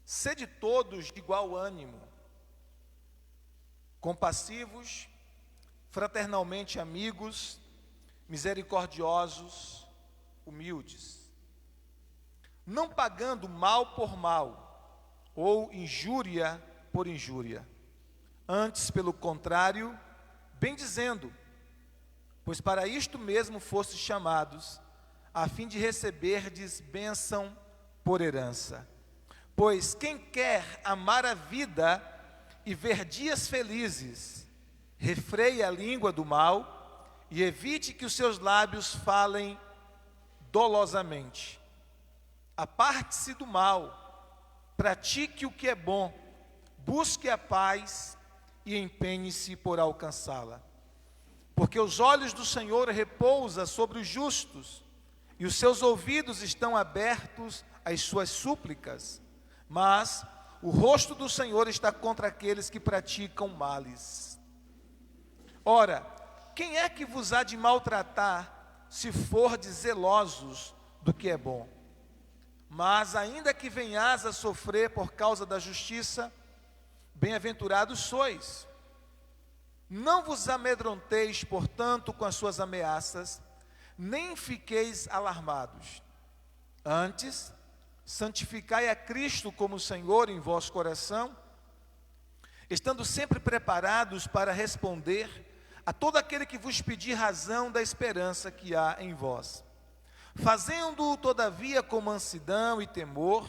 Sede todos de igual ânimo, compassivos, fraternalmente amigos, misericordiosos, humildes, não pagando mal por mal, ou injúria por injúria. Antes, pelo contrário, bendizendo, pois para isto mesmo fostes chamados, a fim de receberdes bênção por herança. Pois quem quer amar a vida e ver dias felizes, refreie a língua do mal e evite que os seus lábios falem dolosamente. Aparte-se do mal, pratique o que é bom, busque a paz e empenhe-se por alcançá-la. Porque os olhos do Senhor repousam sobre os justos, e os seus ouvidos estão abertos às suas súplicas, mas o rosto do Senhor está contra aqueles que praticam males. Ora, quem é que vos há de maltratar, se fordes zelosos do que é bom? Mas ainda que venhas a sofrer por causa da justiça, bem-aventurados sois. Não vos amedronteis, portanto, com as suas ameaças, nem fiqueis alarmados. Antes, santificai a Cristo como Senhor em vosso coração, estando sempre preparados para responder a todo aquele que vos pedir razão da esperança que há em vós. Fazendo-o, todavia, com mansidão e temor,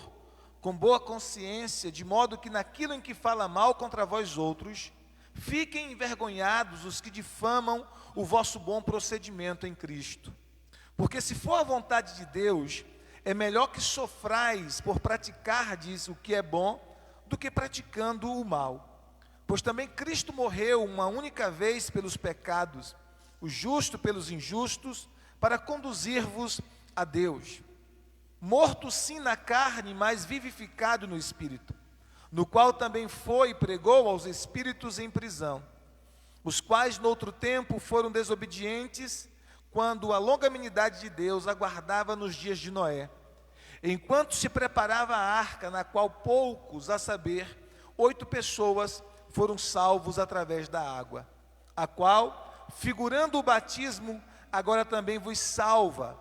com boa consciência, de modo que naquilo em que fala mal contra vós outros, fiquem envergonhados os que difamam o vosso bom procedimento em Cristo. Porque se for a vontade de Deus, é melhor que sofrais por praticardes o que é bom, do que praticando o mal. Pois também Cristo morreu uma única vez pelos pecados, o justo pelos injustos, para conduzir-vos a Deus. Morto sim na carne, mas vivificado no Espírito, no qual também foi e pregou aos espíritos em prisão, os quais noutro tempo foram desobedientes, quando a longanimidade de Deus aguardava nos dias de Noé, enquanto se preparava a arca, na qual poucos, a saber, 8 pessoas, foram salvos através da água, a qual, figurando o batismo, agora também vos salva,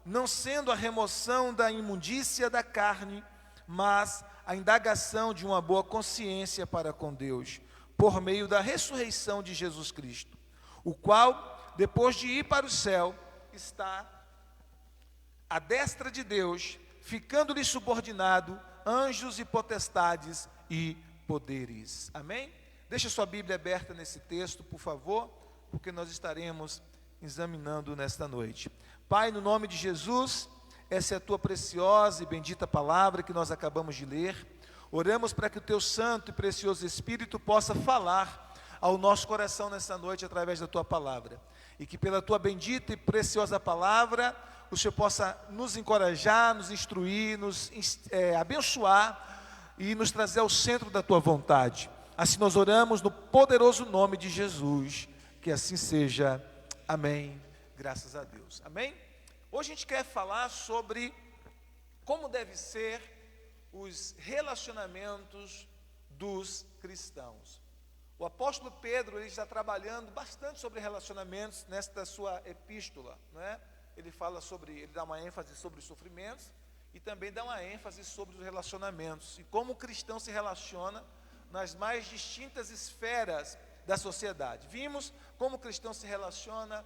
não sendo a remoção da imundícia da carne, mas a indagação de uma boa consciência para com Deus, por meio da ressurreição de Jesus Cristo, o qual, depois de ir para o céu, está à destra de Deus, ficando-lhe subordinado anjos e potestades e poderes. Amém? Deixa sua Bíblia aberta nesse texto, por favor, porque nós estaremos examinando nesta noite. Pai, no nome de Jesus, essa é a tua preciosa e bendita palavra que nós acabamos de ler. Oramos para que o teu santo e precioso Espírito possa falar ao nosso coração nessa noite através da tua palavra, e que pela tua bendita e preciosa palavra o Senhor possa nos encorajar, nos instruir, nos abençoar e nos trazer ao centro da tua vontade. Assim nós oramos no poderoso nome de Jesus, que assim seja. Amém. Graças a Deus. Amém? Hoje a gente quer falar sobre como deve ser os relacionamentos dos cristãos. O apóstolo Pedro, ele está trabalhando bastante sobre relacionamentos nesta sua epístola, não é? Ele dá uma ênfase sobre os sofrimentos e também dá uma ênfase sobre os relacionamentos e como o cristão se relaciona nas mais distintas esferas da sociedade. Vimos como o cristão se relaciona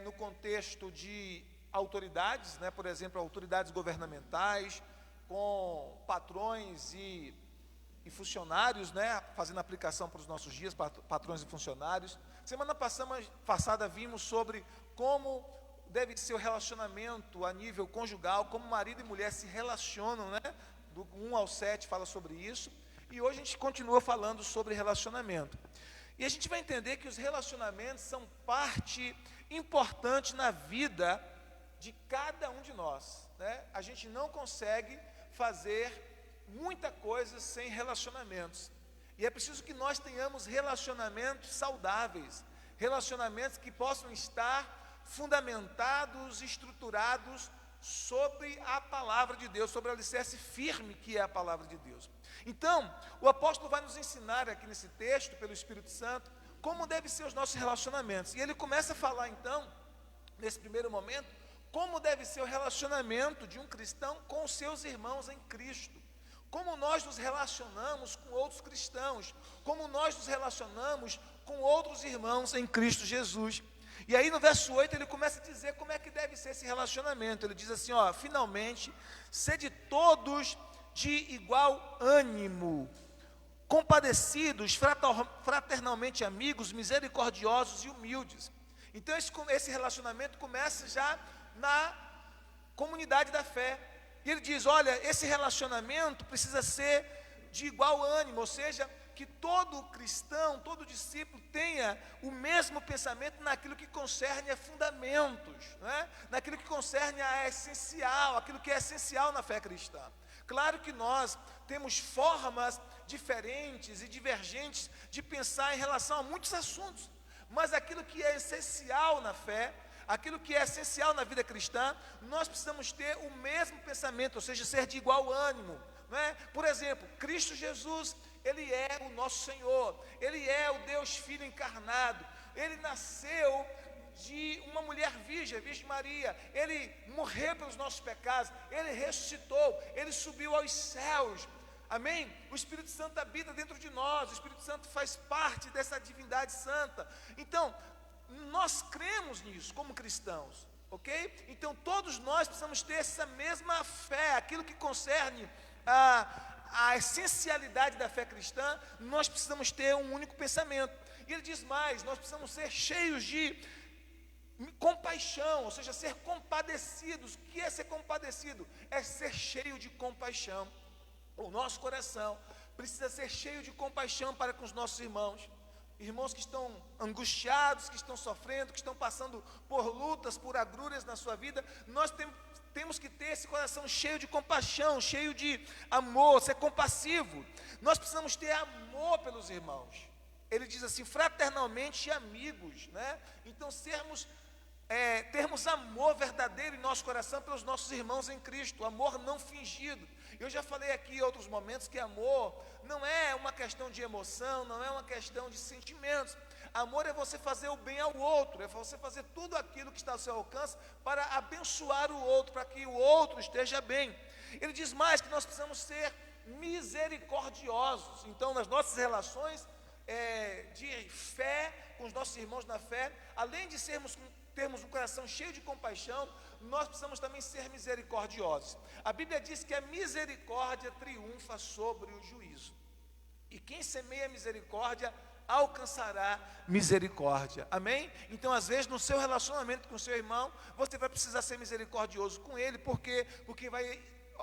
no contexto de autoridades, né? Por exemplo, autoridades governamentais, com patrões e funcionários, né? Fazendo aplicação para os nossos dias, patrões e funcionários. Semana passada vimos sobre como deve ser o relacionamento a nível conjugal, como marido e mulher se relacionam, né? Do 1 ao 7 fala sobre isso. E hoje a gente continua falando sobre relacionamento. E a gente vai entender que os relacionamentos são parte importante na vida de cada um de nós, né? A gente não consegue fazer muita coisa sem relacionamentos. E é preciso que nós tenhamos relacionamentos saudáveis, relacionamentos que possam estar fundamentados, estruturados sobre a palavra de Deus, sobre o alicerce firme que é a palavra de Deus. Então, o apóstolo vai nos ensinar aqui nesse texto, pelo Espírito Santo, como devem ser os nossos relacionamentos. E ele começa a falar então, nesse primeiro momento, como deve ser o relacionamento de um cristão com os seus irmãos em Cristo. Como nós nos relacionamos com outros cristãos, como nós nos relacionamos com outros irmãos em Cristo Jesus. E aí no verso 8 ele começa a dizer como é que deve ser esse relacionamento. Ele diz assim, finalmente, sede todos de igual ânimo, compadecidos, fraternalmente amigos, misericordiosos e humildes. Então esse relacionamento começa já na comunidade da fé. E ele diz, olha, esse relacionamento precisa ser de igual ânimo, ou seja, que todo cristão, todo discípulo tenha o mesmo pensamento naquilo que concerne a fundamentos, né? Naquilo que concerne a essencial, aquilo que é essencial na fé cristã. Claro que nós temos formas diferentes e divergentes de pensar em relação a muitos assuntos, mas aquilo que é essencial na fé, aquilo que é essencial na vida cristã, nós precisamos ter o mesmo pensamento, ou seja, ser de igual ânimo, não é? Por exemplo, Cristo Jesus, Ele é o nosso Senhor, Ele é o Deus Filho encarnado, Ele nasceu de uma mulher virgem, a Virgem Maria, Ele morreu pelos nossos pecados, Ele ressuscitou, Ele subiu aos céus, amém? O Espírito Santo habita dentro de nós, o Espírito Santo faz parte dessa divindade santa. Então, nós cremos nisso como cristãos, ok? Então todos nós precisamos ter essa mesma fé, aquilo que concerne a essencialidade da fé cristã, nós precisamos ter um único pensamento. E ele diz mais, nós precisamos ser cheios de compaixão, ou seja, ser compadecidos. O que é ser compadecido? É ser cheio de compaixão. O nosso coração precisa ser cheio de compaixão para com os nossos irmãos. Irmãos que estão angustiados, que estão sofrendo, que estão passando por lutas, por agruras na sua vida, nós temos que ter esse coração cheio de compaixão, cheio de amor, ser compassivo. Nós precisamos ter amor pelos irmãos. Ele diz assim, fraternalmente amigos, né? Então termos amor verdadeiro em nosso coração pelos nossos irmãos em Cristo, amor não fingido. Eu já falei aqui em outros momentos que amor não é uma questão de emoção, não é uma questão de sentimentos. Amor é você fazer o bem ao outro, é você fazer tudo aquilo que está ao seu alcance para abençoar o outro, para que o outro esteja bem. Ele diz mais que nós precisamos ser misericordiosos. Então, nas nossas relações de fé, com os nossos irmãos na fé, além de termos um coração cheio de compaixão, nós precisamos também ser misericordiosos. A Bíblia diz que a misericórdia triunfa sobre o juízo. E quem semeia misericórdia, alcançará misericórdia. Amém? Então, às vezes, no seu relacionamento com o seu irmão, você vai precisar ser misericordioso com ele. Por quê? Porque vai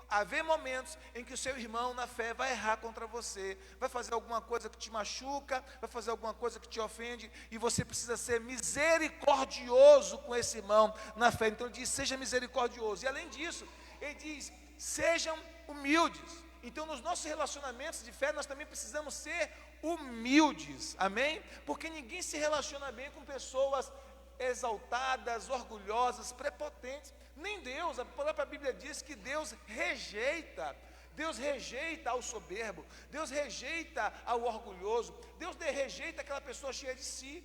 haver momentos em que o seu irmão na fé vai errar contra você, vai fazer alguma coisa que te machuca, vai fazer alguma coisa que te ofende, e você precisa ser misericordioso com esse irmão na fé. Então ele diz, seja misericordioso. E além disso, ele diz, sejam humildes. Então nos nossos relacionamentos de fé, nós também precisamos ser humildes, amém? Porque ninguém se relaciona bem com pessoas exaltadas, orgulhosas, prepotentes. Nem Deus. A própria Bíblia diz que Deus rejeita ao soberbo, Deus rejeita ao orgulhoso, Deus rejeita aquela pessoa cheia de si,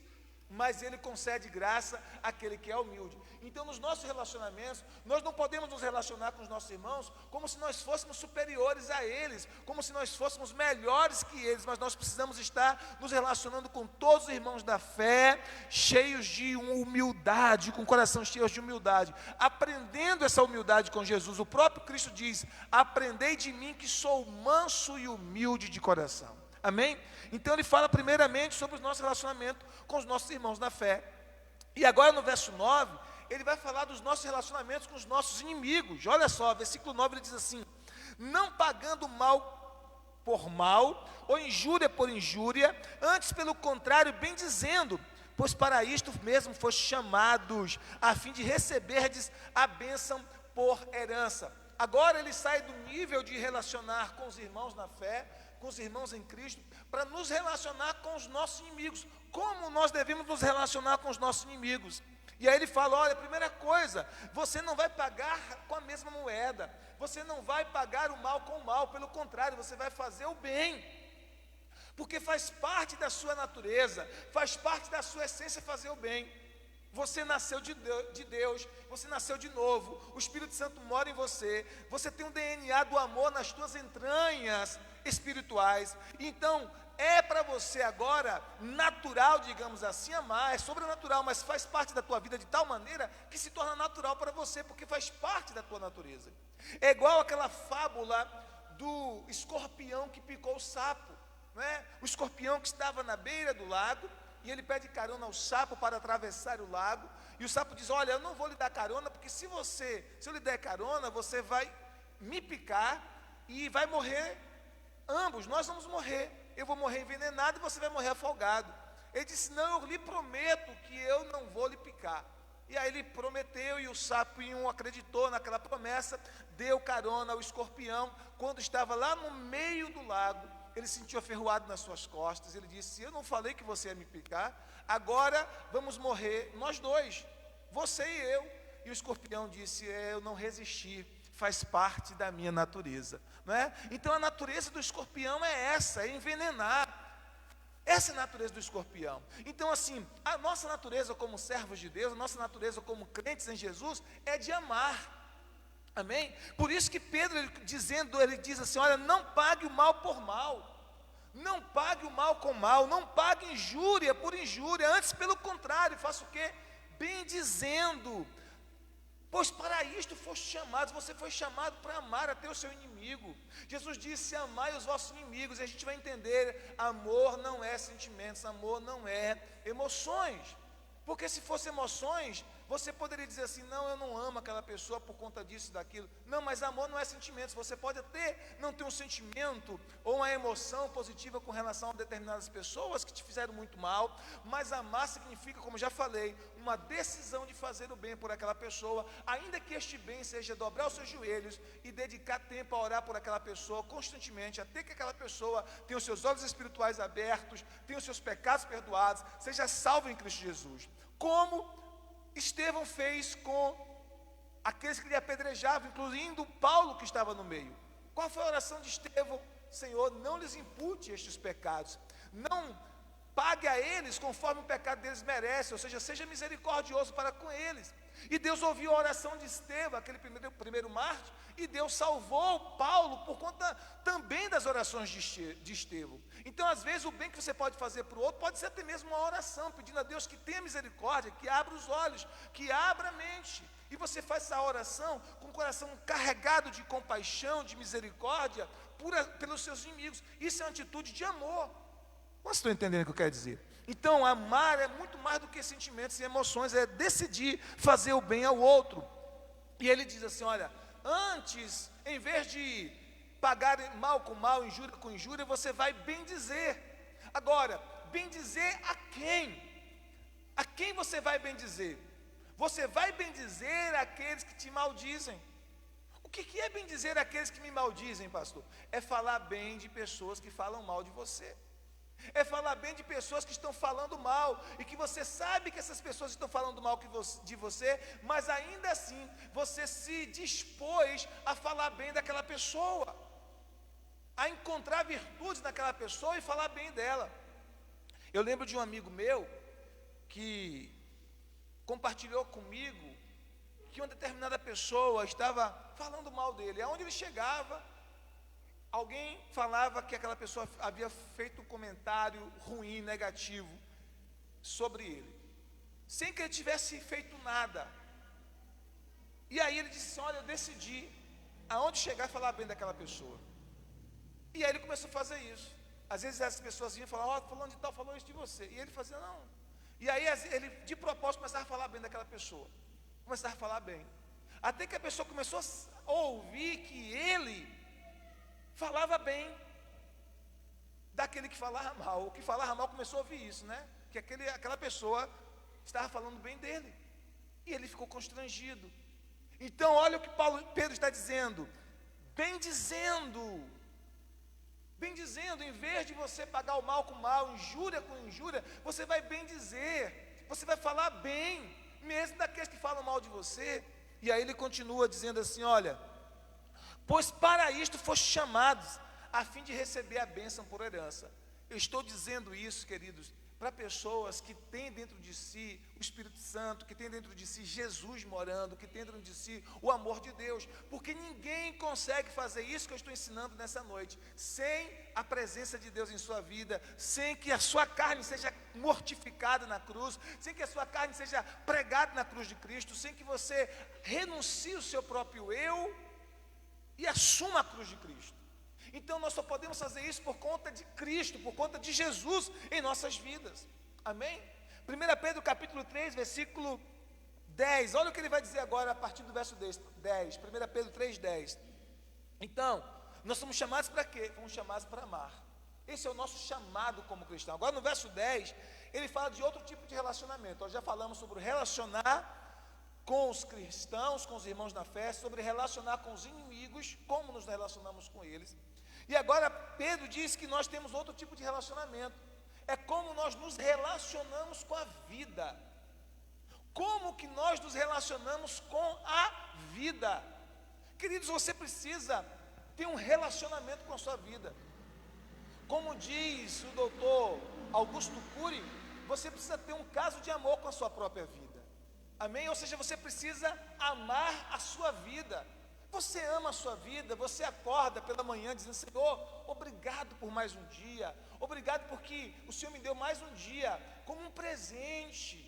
mas Ele concede graça àquele que é humilde. Então nos nossos relacionamentos, nós não podemos nos relacionar com os nossos irmãos como se nós fôssemos superiores a eles, como se nós fôssemos melhores que eles, mas nós precisamos estar nos relacionando com todos os irmãos da fé, cheios de humildade, com o coração cheio de humildade, aprendendo essa humildade com Jesus. O próprio Cristo diz, aprendei de mim que sou manso e humilde de coração. Amém? Então ele fala primeiramente sobre o nosso relacionamento com os nossos irmãos na fé. E agora no verso 9, ele vai falar dos nossos relacionamentos com os nossos inimigos. Olha só, versículo 9 ele diz assim, não pagando mal por mal, ou injúria por injúria, antes pelo contrário, bem dizendo, pois para isto mesmo foste chamados, a fim de receberdes a bênção por herança. Agora ele sai do nível de relacionar com os irmãos na fé, com os irmãos em Cristo, para nos relacionar com os nossos inimigos. Como nós devemos nos relacionar com os nossos inimigos? E aí ele fala, olha, primeira coisa, você não vai pagar com a mesma moeda, você não vai pagar o mal com o mal, pelo contrário, você vai fazer o bem, porque faz parte da sua natureza, faz parte da sua essência fazer o bem. Você nasceu de Deus, você nasceu de novo, o Espírito Santo mora em você, você tem um DNA do amor nas tuas entranhas espirituais, então é para você agora natural, digamos assim, amar, é sobrenatural, mas faz parte da tua vida de tal maneira que se torna natural para você, porque faz parte da tua natureza. É igual aquela fábula do escorpião que picou o sapo, não é? O escorpião que estava na beira do lago, e ele pede carona ao sapo para atravessar o lago, e o sapo diz, olha, eu não vou lhe dar carona, porque se eu lhe der carona, você vai me picar, e vai morrer, ambos, nós vamos morrer, eu vou morrer envenenado, e você vai morrer afogado. Ele disse, não, eu lhe prometo que eu não vou lhe picar. E aí ele prometeu, e o sapinho acreditou naquela promessa, deu carona ao escorpião. Quando estava lá no meio do lago, ele sentiu aferroado nas suas costas, ele disse, eu não falei que você ia me picar, agora vamos morrer nós dois, você e eu. E o escorpião disse, eu não resisti, faz parte da minha natureza, não é? Então a natureza do escorpião é essa, é envenenar. Essa é a natureza do escorpião. Então assim, a nossa natureza como servos de Deus, a nossa natureza como crentes em Jesus, é de amar. Amém? Por isso que Pedro, ele diz assim, olha, não pague o mal por mal. Não pague o mal com mal, não pague injúria por injúria, antes pelo contrário, faça o quê? Bendizendo. Pois para isto foste chamados, você foi chamado para amar até o seu inimigo. Jesus disse, amai os vossos inimigos, e a gente vai entender, amor não é sentimentos, amor não é emoções. Porque se fosse emoções, você poderia dizer assim, não, eu não amo aquela pessoa por conta disso e daquilo. Não, mas amor não é sentimentos. Você pode até não ter um sentimento ou uma emoção positiva com relação a determinadas pessoas que te fizeram muito mal, mas amar significa, como já falei, uma decisão de fazer o bem por aquela pessoa, ainda que este bem seja dobrar os seus joelhos e dedicar tempo a orar por aquela pessoa constantemente, até que aquela pessoa tenha os seus olhos espirituais abertos, tenha os seus pecados perdoados, seja salvo em Cristo Jesus. Como Estevão fez com aqueles que lhe apedrejavam, incluindo Paulo que estava no meio. Qual foi a oração de Estevão? Senhor, não lhes impute estes pecados, não pague a eles conforme o pecado deles merece, ou seja, seja misericordioso para com eles. E Deus ouviu a oração de Estevão, aquele primeiro mártir, e Deus salvou Paulo por conta também das orações de Estevão. Então, às vezes, o bem que você pode fazer para o outro pode ser até mesmo uma oração, pedindo a Deus que tenha misericórdia, que abra os olhos, que abra a mente. E você faz essa oração com o coração carregado de compaixão, de misericórdia, pelos seus inimigos. Isso é uma atitude de amor. Vocês estão entendendo o que eu quero dizer? Então, amar é muito mais do que sentimentos e emoções, é decidir fazer o bem ao outro. E ele diz assim, olha, antes, em vez de pagar mal com mal, injúria com injúria, você vai bendizer. Agora, bendizer a quem? A quem você vai bendizer? Você vai bendizer aqueles que te maldizem. O que é bendizer aqueles que me maldizem, pastor? É falar bem de pessoas que falam mal de você. É falar bem de pessoas que estão falando mal, e que você sabe que essas pessoas estão falando mal de você, mas ainda assim, você se dispôs a falar bem daquela pessoa, a encontrar virtudes naquela pessoa e falar bem dela. Eu lembro de um amigo meu, que compartilhou comigo, que uma determinada pessoa estava falando mal dele, aonde ele chegava, alguém falava que aquela pessoa havia feito um comentário ruim, negativo sobre ele, sem que ele tivesse feito nada. E aí ele disse, olha, eu decidi aonde chegar e falar bem daquela pessoa. E aí ele começou a fazer isso. Às vezes as pessoas vinham e falavam, ó, fulano de tal falou isso de você. E ele fazia, não. E aí ele de propósito começava a falar bem daquela pessoa. Começava a falar bem. Até que a pessoa começou a ouvir que ele falava bem daquele que falava mal. O que falava mal começou a ouvir isso, né? Que aquela pessoa estava falando bem dele. E ele ficou constrangido. Então, olha o que Pedro está dizendo. Bendizendo, em vez de você pagar o mal com mal, injúria com injúria, você vai bendizer, você vai falar bem. mesmo daqueles que falam mal de você. E aí ele continua dizendo assim, olha, pois para isto foste chamados, a fim de receber a bênção por herança. Eu estou dizendo isso, queridos, para pessoas que têm dentro de si o Espírito Santo, que têm dentro de si Jesus morando, que têm dentro de si o amor de Deus, porque ninguém consegue fazer isso que eu estou ensinando nessa noite, sem a presença de Deus em sua vida, sem que a sua carne seja mortificada na cruz, sem que a sua carne seja pregada na cruz de Cristo, sem que você renuncie o seu próprio eu e assuma a cruz de Cristo. Então nós só podemos fazer isso por conta de Cristo, por conta de Jesus em nossas vidas. Amém? 1 Pedro capítulo 3, versículo 10. Olha o que ele vai dizer agora a partir do verso 10. 1 Pedro 3, 10. Então, nós somos chamados para quê? Fomos chamados para amar. Esse é o nosso chamado como cristão. Agora no verso 10, ele fala de outro tipo de relacionamento. Nós já falamos sobre relacionar com os cristãos, com os irmãos na fé, sobre relacionar com os inimigos, como nos relacionamos com eles. E agora Pedro diz que nós temos outro tipo de relacionamento. É como nós nos relacionamos com a vida. Como que nós nos relacionamos com a vida? Queridos, você precisa ter um relacionamento com a sua vida. Como diz o doutor Augusto Cury, você precisa ter um caso de amor com a sua própria vida. Amém? Ou seja, você precisa amar a sua vida. Você ama a sua vida, você acorda pela manhã dizendo, Senhor, obrigado por mais um dia, obrigado porque o Senhor me deu mais um dia, como um presente.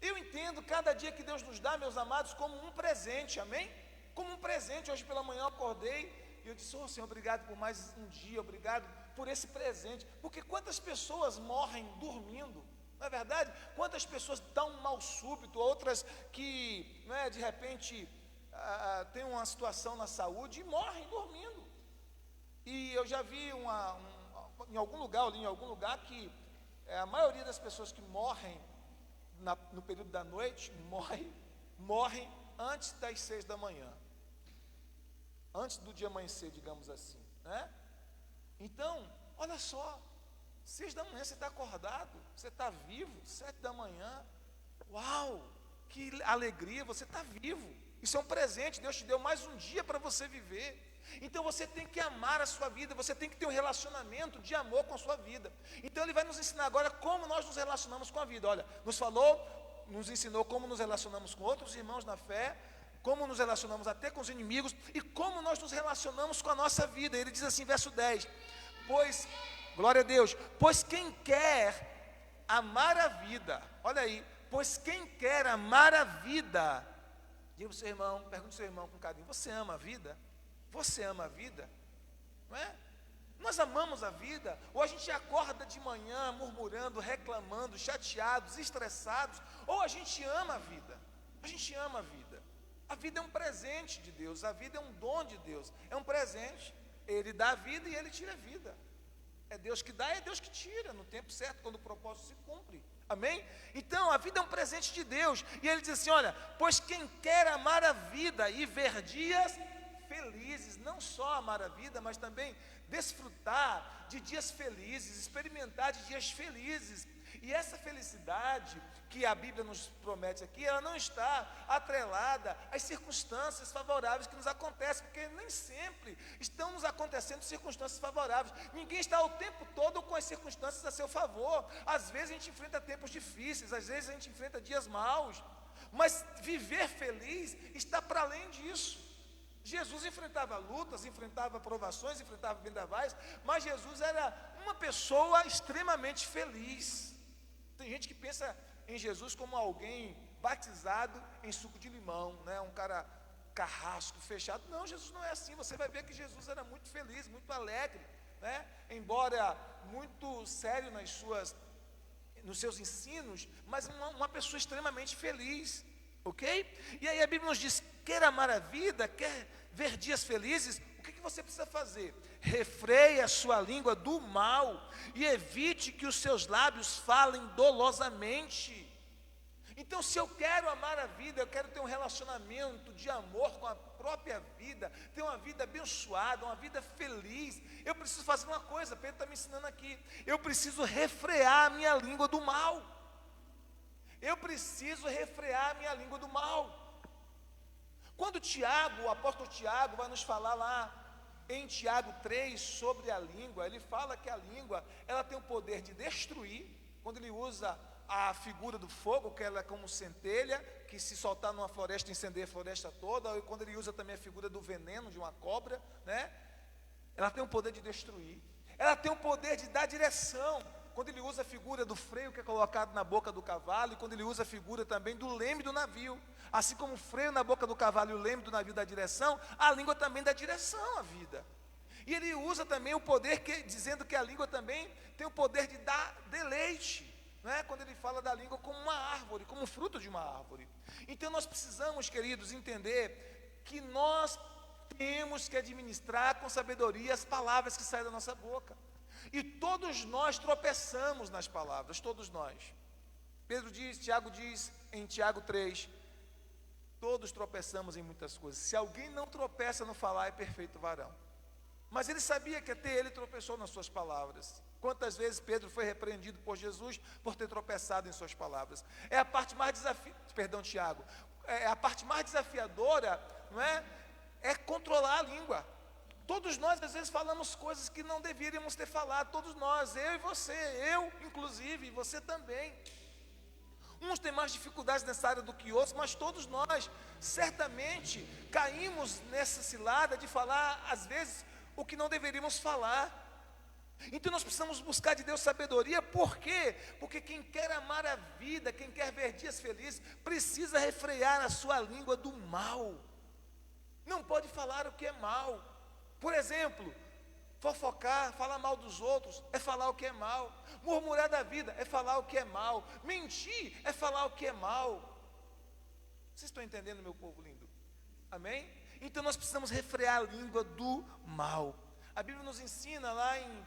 Eu entendo cada dia que Deus nos dá, meus amados, como um presente, amém? Como um presente. Hoje pela manhã eu acordei e eu disse, Senhor, obrigado por mais um dia, obrigado por esse presente, porque quantas pessoas morrem dormindo? Não é verdade? Quantas pessoas dão um mal súbito, outras que, de repente, tem uma situação na saúde e morrem dormindo. E eu já vi em algum lugar, eu li em algum lugar que a maioria das pessoas que morrem no período da noite, morrem antes das 6 da manhã. Antes do dia amanhecer, digamos assim, né? Então, olha só, 6 da manhã você está acordado, você está vivo, 7 da manhã, uau, que alegria, você está vivo. Isso é um presente, Deus te deu mais um dia para você viver. Então você tem que amar a sua vida, você tem que ter um relacionamento de amor com a sua vida. Então ele vai nos ensinar agora como nós nos relacionamos com a vida. Olha, nos ensinou como nos relacionamos com outros irmãos na fé, como nos relacionamos até com os inimigos e como nós nos relacionamos com a nossa vida. Ele diz assim, verso 10, glória a Deus, pois quem quer amar a vida, olha aí, pois quem quer amar a vida, diga para o seu irmão, pergunte ao seu irmão com carinho, você ama a vida? Você ama a vida? Não é? Nós amamos a vida? Ou a gente acorda de manhã murmurando, reclamando, chateados, estressados, ou a gente ama a vida? A gente ama a vida. A vida é um presente de Deus, a vida é um dom de Deus, é um presente. Ele dá a vida e Ele tira a vida. É Deus que dá, é Deus que tira, no tempo certo, quando o propósito se cumpre. Amém? Então, a vida é um presente de Deus. E ele diz assim, olha, pois quem quer amar a vida e ver dias felizes, não só amar a vida, mas também desfrutar de dias felizes, experimentar de dias felizes. E essa felicidade que a Bíblia nos promete aqui, ela não está atrelada às circunstâncias favoráveis que nos acontecem, porque nem sempre estão nos acontecendo circunstâncias favoráveis. Ninguém está o tempo todo com as circunstâncias a seu favor. Às vezes a gente enfrenta tempos difíceis, às vezes a gente enfrenta dias maus, mas viver feliz está para além disso. Jesus enfrentava lutas, enfrentava provações, enfrentava vendavais, mas Jesus era uma pessoa extremamente feliz. Tem gente que pensa em Jesus como alguém batizado em suco de limão, né? Um cara carrasco, fechado. Não, Jesus não é assim. Você vai ver que Jesus era muito feliz, muito alegre, né? Embora muito sério nos seus ensinos, mas uma pessoa extremamente feliz, ok? E aí a Bíblia nos diz, quer amar a vida, quer ver dias felizes, o que você precisa fazer? Refreie a sua língua do mal e evite que os seus lábios falem dolosamente. Então, se eu quero amar a vida, eu quero ter um relacionamento de amor com a própria vida, ter uma vida abençoada, uma vida feliz, eu preciso fazer uma coisa, Pedro está me ensinando aqui, eu preciso refrear a minha língua do mal. Eu preciso refrear a minha língua do mal. Quando Tiago, o apóstolo Tiago, vai nos falar lá em Tiago 3 sobre a língua, ele fala que a língua, ela tem o poder de destruir, quando ele usa a figura do fogo, que ela é como centelha, que se soltar numa floresta, incendeia a floresta toda, ou quando ele usa também a figura do veneno de uma cobra, né? Ela tem o poder de destruir, ela tem o poder de dar direção, quando ele usa a figura do freio que é colocado na boca do cavalo, e quando ele usa a figura também do leme do navio, assim como o freio na boca do cavalo e o leme do navio dá direção, a língua também dá direção à vida. E ele usa também o poder, dizendo que a língua também tem o poder de dar deleite, né? Quando ele fala da língua como uma árvore, como fruto de uma árvore. Então nós precisamos, queridos, entender que nós temos que administrar com sabedoria as palavras que saem da nossa boca. E todos nós tropeçamos nas palavras, todos nós. Tiago diz em Tiago 3, todos tropeçamos em muitas coisas. Se alguém não tropeça no falar, é perfeito varão. Mas ele sabia que até ele tropeçou nas suas palavras. Quantas vezes Pedro foi repreendido por Jesus por ter tropeçado em suas palavras? É a parte mais Tiago, é a parte mais desafiadora, não é? É controlar a língua. Todos nós às vezes falamos coisas que não deveríamos ter falado, todos nós, eu e você, eu inclusive, e você também. Uns têm mais dificuldades nessa área do que outros, mas todos nós certamente caímos nessa cilada de falar às vezes o que não deveríamos falar. Então nós precisamos buscar de Deus sabedoria. Por quê? Porque quem quer amar a vida, quem quer ver dias felizes, precisa refrear a sua língua do mal. Não pode falar o que é mal. Por exemplo, fofocar, falar mal dos outros, é falar o que é mal. Murmurar da vida é falar o que é mal. Mentir é falar o que é mal. Vocês estão entendendo, meu povo lindo? Amém? Então nós precisamos refrear a língua do mal. A Bíblia nos ensina lá em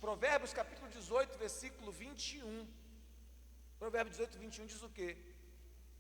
Provérbios capítulo 18, versículo 21. Provérbios 18, 21 diz o quê?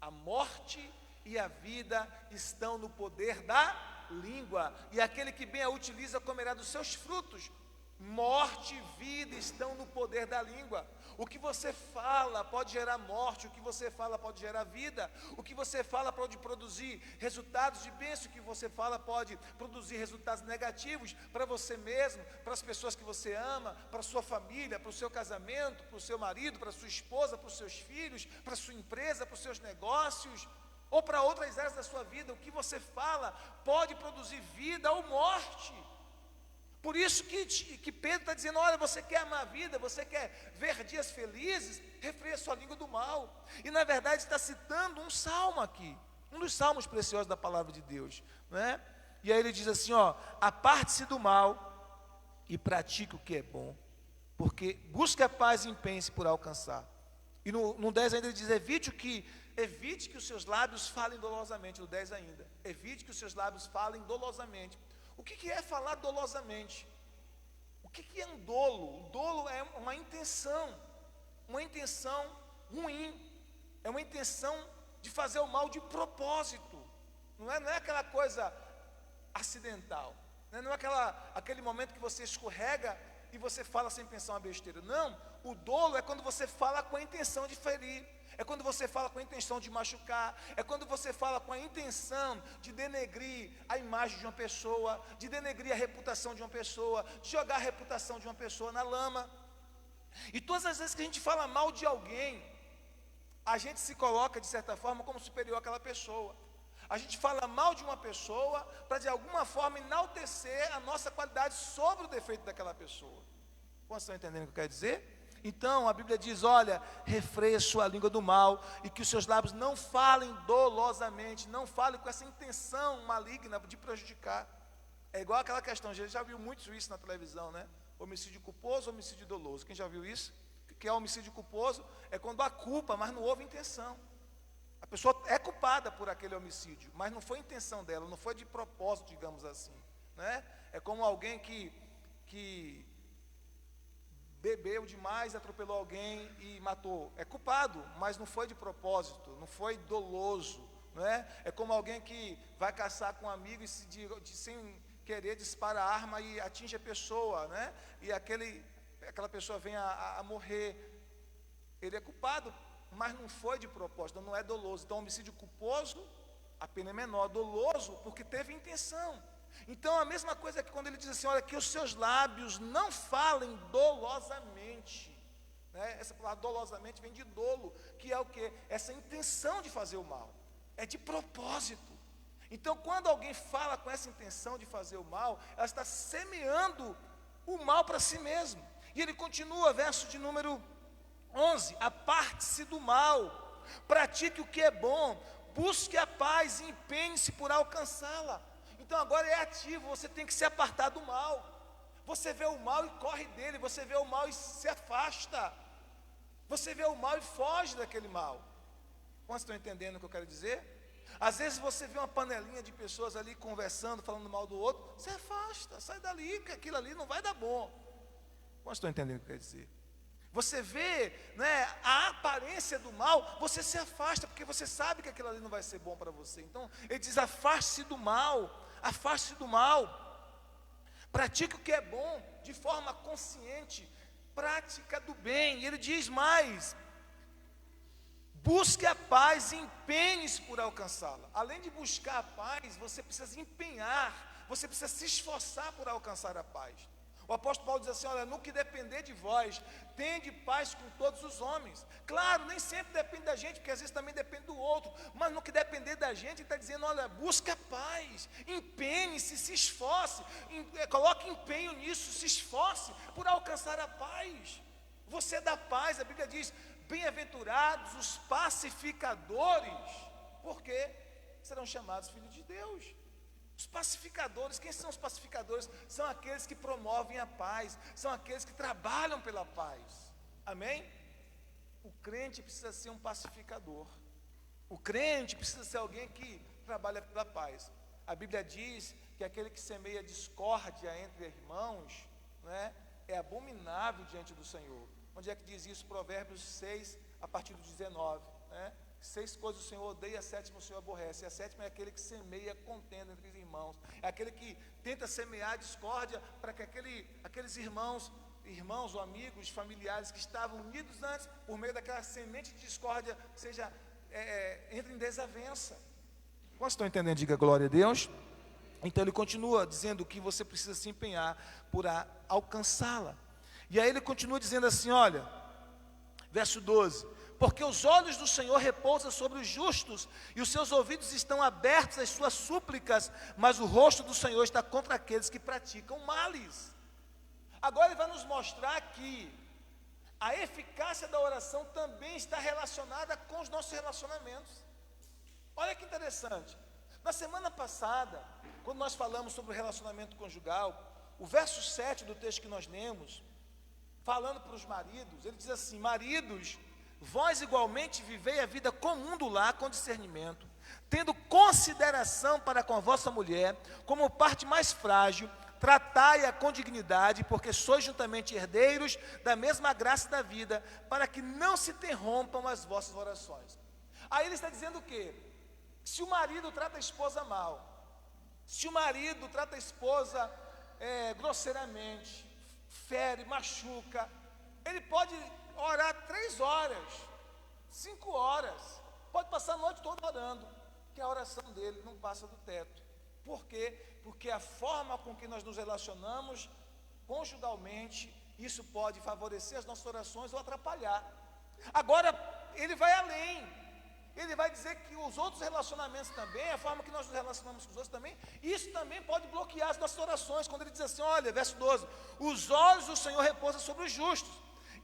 A morte e a vida estão no poder da língua, e aquele que bem a utiliza comerá dos seus frutos. Morte e vida estão no poder da língua. O que você fala pode gerar morte, o que você fala pode gerar vida, o que você fala pode produzir resultados de bênção, o que você fala pode produzir resultados negativos para você mesmo, para as pessoas que você ama, para a sua família, para o seu casamento, para o seu marido, para a sua esposa, para os seus filhos, para a sua empresa, para os seus negócios, ou para outras áreas da sua vida. O que você fala pode produzir vida ou morte. Por isso que Pedro está dizendo, olha, você quer amar a vida, você quer ver dias felizes, refreia sua língua do mal. E na verdade está citando um salmo aqui, um dos salmos preciosos da palavra de Deus, não é? E aí ele diz assim, ó, aparte-se do mal e pratique o que é bom, porque busque a paz e empenhe-se por alcançar. E no 10 ainda ele diz, evite que os seus lábios falem dolosamente. No 10 ainda, evite que os seus lábios falem dolosamente. O que é falar dolosamente? O que é um dolo? O dolo é uma intenção ruim, é uma intenção de fazer o mal de propósito, não é aquela coisa acidental, não é aquele momento que você escorrega e você fala sem pensar uma besteira. Não, o dolo é quando você fala com a intenção de ferir, é quando você fala com a intenção de machucar, é quando você fala com a intenção de denegrir a imagem de uma pessoa, de denegrir a reputação de uma pessoa, de jogar a reputação de uma pessoa na lama. E todas as vezes que a gente fala mal de alguém, a gente se coloca de certa forma como superior àquela pessoa. A gente fala mal de uma pessoa para de alguma forma enaltecer a nossa qualidade sobre o defeito daquela pessoa. Vocês estão entendendo o que eu quero dizer? Então a Bíblia diz, olha, refreia sua língua do mal, e que os seus lábios não falem dolosamente, não falem com essa intenção maligna de prejudicar. É igual aquela questão, a gente já viu muito isso na televisão, né? Homicídio culposo, homicídio doloso. Quem já viu isso? O que é homicídio culposo? É quando há culpa, mas não houve intenção. A pessoa é culpada por aquele homicídio, mas não foi intenção dela, não foi de propósito, digamos assim, né? É como alguém que bebeu demais, atropelou alguém e matou. É culpado, mas não foi de propósito, não foi doloso, não é? É como alguém que vai caçar com um amigo e sem querer dispara a arma e atinge a pessoa, né? E aquela pessoa vem a morrer. Ele é culpado, mas não foi de propósito, não é doloso. Então, homicídio culposo, a pena é menor. Doloso, porque teve intenção. Então, a mesma coisa que quando ele diz assim, olha, que os seus lábios não falem dolosamente. Né? Essa palavra dolosamente vem de dolo, que é o quê? Essa intenção de fazer o mal. É de propósito. Então, quando alguém fala com essa intenção de fazer o mal, ela está semeando o mal para si mesmo. E ele continua, verso de número 11, aparte-se do mal, pratique o que é bom, busque a paz e empenhe-se por alcançá-la. Então agora é ativo, você tem que se apartar do mal. Você vê o mal e corre dele, você vê o mal e se afasta. Você vê o mal e foge daquele mal. Quantos estão entendendo o que eu quero dizer? Às vezes você vê uma panelinha de pessoas ali conversando, falando mal do outro, você afasta, sai dali, que aquilo ali não vai dar bom. Quantos estão entendendo o que eu quero dizer? Você vê, né, a aparência do mal, você se afasta, porque você sabe que aquilo ali não vai ser bom para você. Então, ele diz, afaste-se do mal, afaste-se do mal. Pratique o que é bom, de forma consciente, prática do bem. E ele diz mais, busque a paz e empenhe-se por alcançá-la. Além de buscar a paz, você precisa empenhar, você precisa se esforçar por alcançar a paz. O apóstolo Paulo diz assim, olha, no que depender de vós, tende paz com todos os homens. Claro, nem sempre depende da gente, porque às vezes também depende do outro, mas no que depender da gente, ele está dizendo, olha, busque a paz, empenhe-se, se esforce, coloque empenho nisso, se esforce por alcançar a paz. Você é da paz, a Bíblia diz, bem-aventurados os pacificadores, porque serão chamados filhos de Deus. Os pacificadores, quem são os pacificadores? São aqueles que promovem a paz, são aqueles que trabalham pela paz. Amém? O crente precisa ser um pacificador. O crente precisa ser alguém que trabalha pela paz. A Bíblia diz que aquele que semeia discórdia entre irmãos, né, é abominável diante do Senhor. Onde é que diz isso? Provérbios 6, a partir do 19, né? 6 coisas o Senhor odeia, a sétima o Senhor aborrece. E a sétima é aquele que semeia contenda entre os irmãos. É aquele que tenta semear discórdia para que aqueles irmãos ou amigos, familiares que estavam unidos antes, por meio daquela semente de discórdia, entre em desavença. Quantos estão entendendo? Diga glória a Deus. Então ele continua dizendo que você precisa se empenhar por alcançá-la. E aí ele continua dizendo assim, olha, verso 12, porque os olhos do Senhor repousam sobre os justos, e os seus ouvidos estão abertos às suas súplicas, mas o rosto do Senhor está contra aqueles que praticam males. Agora ele vai nos mostrar que a eficácia da oração também está relacionada com os nossos relacionamentos. Olha que interessante, na semana passada, quando nós falamos sobre o relacionamento conjugal, o verso 7 do texto que nós lemos, falando para os maridos, ele diz assim, maridos, vós igualmente vivei a vida comum do lar com discernimento, tendo consideração para com a vossa mulher, como parte mais frágil, tratai-a com dignidade, porque sois juntamente herdeiros da mesma graça da vida, para que não se interrompam as vossas orações. Aí ele está dizendo o quê? Se o marido trata a esposa mal, se o marido trata a esposa grosseiramente, fere, machuca, ele pode orar 3 horas, 5 horas, pode passar a noite toda orando, que a oração dele não passa do teto. Por quê? Porque a forma com que nós nos relacionamos conjugalmente, isso pode favorecer as nossas orações ou atrapalhar. Agora, ele vai além. Ele vai dizer que os outros relacionamentos também, a forma que nós nos relacionamos com os outros também, isso também pode bloquear as nossas orações. Quando ele diz assim, olha, verso 12, os olhos do Senhor repousam sobre os justos,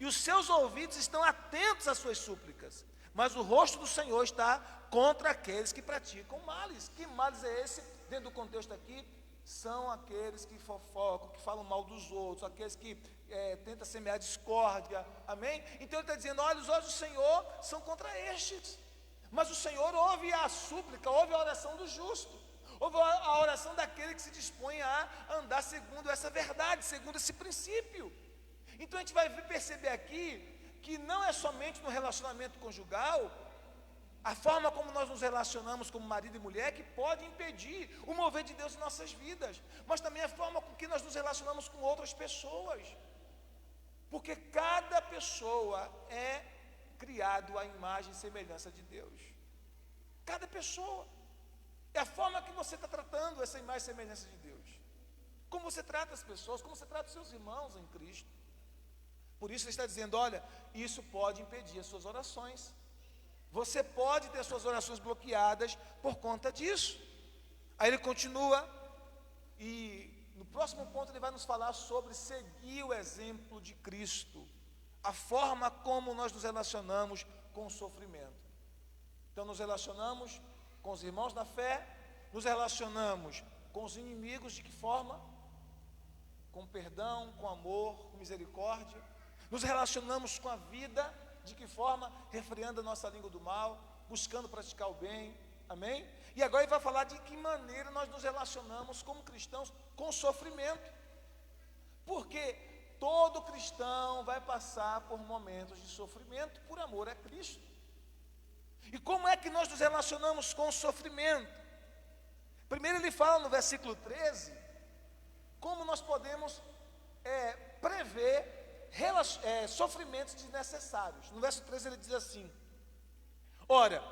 e os seus ouvidos estão atentos às suas súplicas, mas o rosto do Senhor está contra aqueles que praticam males. Que males é esse? Dentro do contexto aqui, são aqueles que fofocam, que falam mal dos outros, aqueles que tentam semear discórdia, amém? Então ele está dizendo, olha, os olhos do Senhor são contra estes, mas o Senhor ouve a súplica, ouve a oração do justo, ouve a oração daquele que se dispõe a andar segundo essa verdade, segundo esse princípio. Então a gente vai perceber aqui, que não é somente no relacionamento conjugal, a forma como nós nos relacionamos como marido e mulher, que pode impedir o mover de Deus em nossas vidas, mas também a forma com que nós nos relacionamos com outras pessoas, porque cada pessoa é criado à imagem e semelhança de Deus. Cada pessoa. É a forma que você está tratando essa imagem e semelhança de Deus. Como você trata as pessoas, como você trata os seus irmãos em Cristo. Por isso ele está dizendo, olha, isso pode impedir as suas orações. Você pode ter suas orações bloqueadas por conta disso. Aí ele continua, e no próximo ponto ele vai nos falar sobre seguir o exemplo de Cristo. A forma como nós nos relacionamos com o sofrimento. Então nos relacionamos com os irmãos na fé, nos relacionamos com os inimigos de que forma? Com perdão, com amor, com misericórdia. Nos relacionamos com a vida, de que forma? Refreando a nossa língua do mal, buscando praticar o bem, amém? E agora ele vai falar de que maneira nós nos relacionamos como cristãos com o sofrimento. Porque todo cristão vai passar por momentos de sofrimento por amor a Cristo. E como é que nós nos relacionamos com o sofrimento? Primeiro ele fala no versículo 13, como nós podemos prever sofrimentos desnecessários. No verso 13 ele diz assim, ora,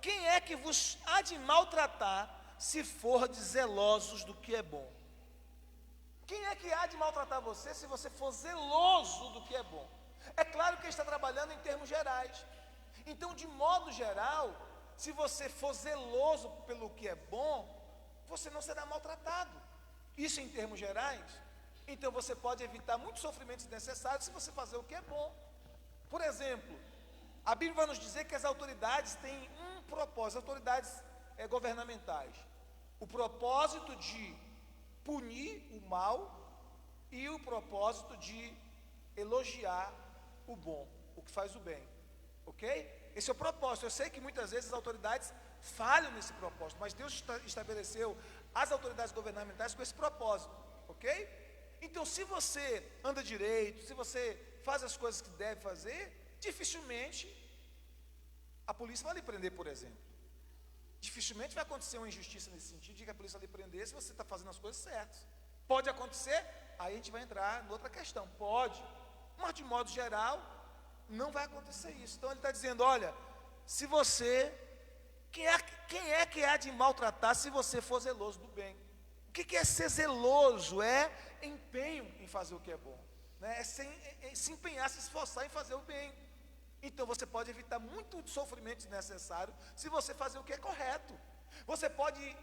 quem é que vos há de maltratar, se fordes zelosos do que é bom? Quem é que há de maltratar você, se você for zeloso do que é bom? É claro que ele está trabalhando em termos gerais. Então, de modo geral, se você for zeloso pelo que é bom, você não será maltratado. Isso em termos gerais. Então, você pode evitar muitos sofrimentos necessários se você fazer o que é bom. Por exemplo, a Bíblia vai nos dizer que as autoridades têm um propósito, as autoridades governamentais. O propósito de punir o mal e o propósito de elogiar o bom, o que faz o bem. Ok? Esse é o propósito. Eu sei que muitas vezes as autoridades falham nesse propósito, mas Deus estabeleceu as autoridades governamentais com esse propósito. Ok? Então, se você anda direito, se você faz as coisas que deve fazer, dificilmente a polícia vai lhe prender, por exemplo. Dificilmente vai acontecer uma injustiça nesse sentido, de que a polícia vai lhe prender se você está fazendo as coisas certas. Pode acontecer, aí a gente vai entrar em outra questão. Pode, mas de modo geral, não vai acontecer isso. Então ele está dizendo, olha, se você, quem é que há de maltratar se você for zeloso do bem? O que é ser zeloso? É empenho em fazer o que é bom, né? É se empenhar, se esforçar em fazer o bem. Então você pode evitar muito sofrimento desnecessário se você fazer o que é correto. Você pode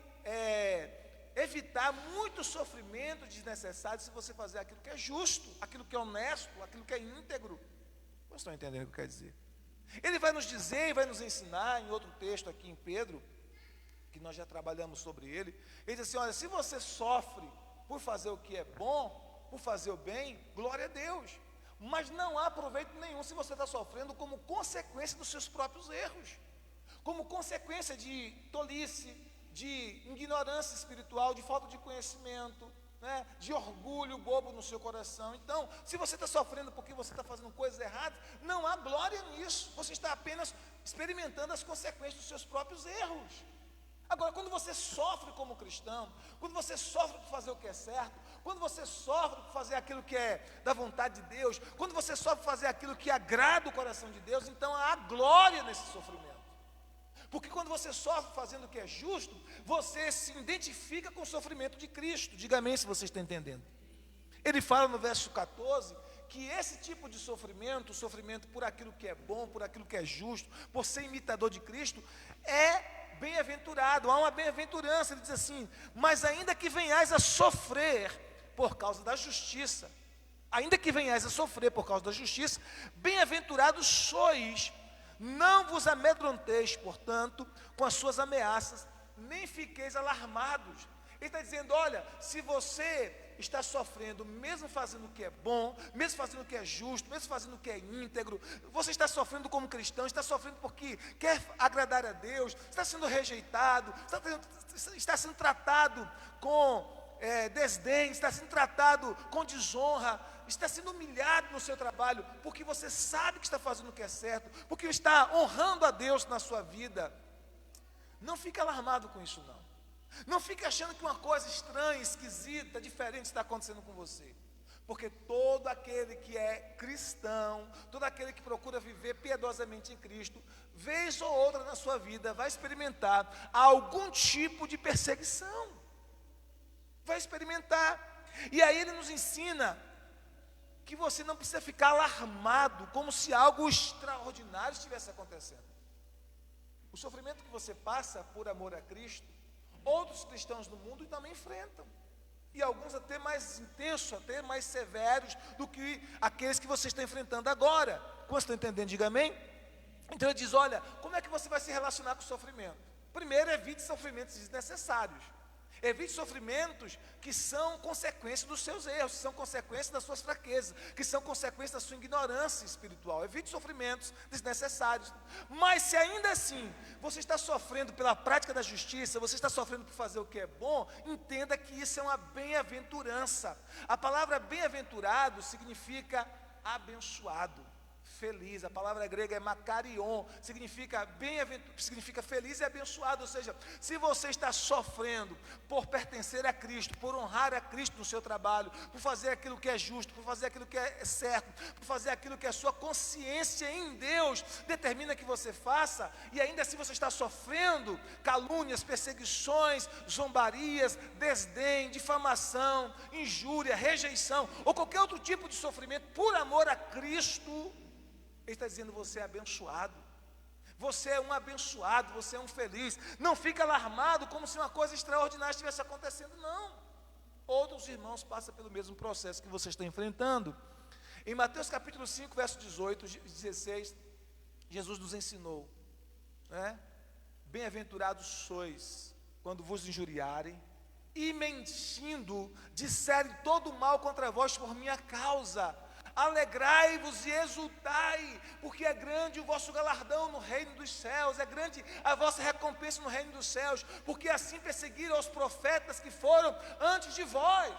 evitar muito sofrimento desnecessário se você fazer aquilo que é justo, aquilo que é honesto, aquilo que é íntegro. Vocês estão entendendo o que quer dizer? Ele vai nos dizer e vai nos ensinar em outro texto aqui em Pedro, que nós já trabalhamos sobre ele. Ele diz assim, olha, se você sofre por fazer o que é bom, por fazer o bem, glória a Deus. Mas não há proveito nenhum se você está sofrendo como consequência dos seus próprios erros, como consequência de tolice, de ignorância espiritual, de falta de conhecimento, né, de orgulho bobo no seu coração. Então, se você está sofrendo porque você está fazendo coisas erradas, não há glória nisso. Você está apenas experimentando as consequências dos seus próprios erros. Agora, quando você sofre como cristão, quando você sofre por fazer o que é certo, quando você sofre por fazer aquilo que é da vontade de Deus, quando você sofre por fazer aquilo que agrada o coração de Deus, então há glória nesse sofrimento. Porque quando você sofre fazendo o que é justo, você se identifica com o sofrimento de Cristo. Diga amém se você está entendendo. Ele fala no verso 14, que esse tipo de sofrimento, o sofrimento por aquilo que é bom, por aquilo que é justo, por ser imitador de Cristo, é bem-aventurado, há uma bem-aventurança. Ele diz assim, mas ainda que venhais a sofrer por causa da justiça, ainda que venhais a sofrer por causa da justiça, bem-aventurados sois. Não vos amedronteis, portanto, com as suas ameaças, nem fiqueis alarmados. Ele está dizendo, olha, se você está sofrendo, mesmo fazendo o que é bom, mesmo fazendo o que é justo, mesmo fazendo o que é íntegro, você está sofrendo como cristão, está sofrendo porque quer agradar a Deus, está sendo rejeitado, está sendo tratado com desdém, está sendo tratado com desonra, está sendo humilhado no seu trabalho, porque você sabe que está fazendo o que é certo, porque está honrando a Deus na sua vida. Não fique alarmado com isso não fique achando que uma coisa estranha, esquisita, diferente está acontecendo com você. Porque todo aquele que é cristão, todo aquele que procura viver piedosamente em Cristo, vez ou outra na sua vida, vai experimentar algum tipo de perseguição. Vai experimentar. E aí ele nos ensina que você não precisa ficar alarmado, como se algo extraordinário estivesse acontecendo. O sofrimento que você passa por amor a Cristo, outros cristãos do mundo também enfrentam. E alguns até mais intensos, até mais severos do que aqueles que você está enfrentando agora. Como você está entendendo? Diga amém. Então ele diz, olha, como é que você vai se relacionar com o sofrimento? Primeiro, evite sofrimentos desnecessários. Evite sofrimentos que são consequência dos seus erros, que são consequência das suas fraquezas, que são consequência da sua ignorância espiritual. Evite sofrimentos desnecessários. Mas se ainda assim você está sofrendo pela prática da justiça, você está sofrendo por fazer o que é bom, entenda que isso é uma bem-aventurança. A palavra bem-aventurado significa abençoado, feliz. A palavra grega é makarion, significa significa feliz e abençoado. Ou seja, se você está sofrendo por pertencer a Cristo, por honrar a Cristo no seu trabalho, por fazer aquilo que é justo, por fazer aquilo que é certo, por fazer aquilo que a sua consciência em Deus determina que você faça, e ainda assim você está sofrendo calúnias, perseguições, zombarias, desdém, difamação, injúria, rejeição, ou qualquer outro tipo de sofrimento por amor a Cristo, ele está dizendo, você é abençoado. Você é um abençoado, você é um feliz. Não fica alarmado como se uma coisa extraordinária estivesse acontecendo, não. Outros irmãos passam pelo mesmo processo que você está enfrentando. Em Mateus capítulo 5, verso 18, 16, Jesus nos ensinou, né? Bem-aventurados sois quando vos injuriarem e mentindo disserem todo mal contra vós por minha causa. Alegrai-vos e exultai, porque é grande o vosso galardão no reino dos céus, é grande a vossa recompensa no reino dos céus, porque assim perseguiram os profetas que foram antes de vós.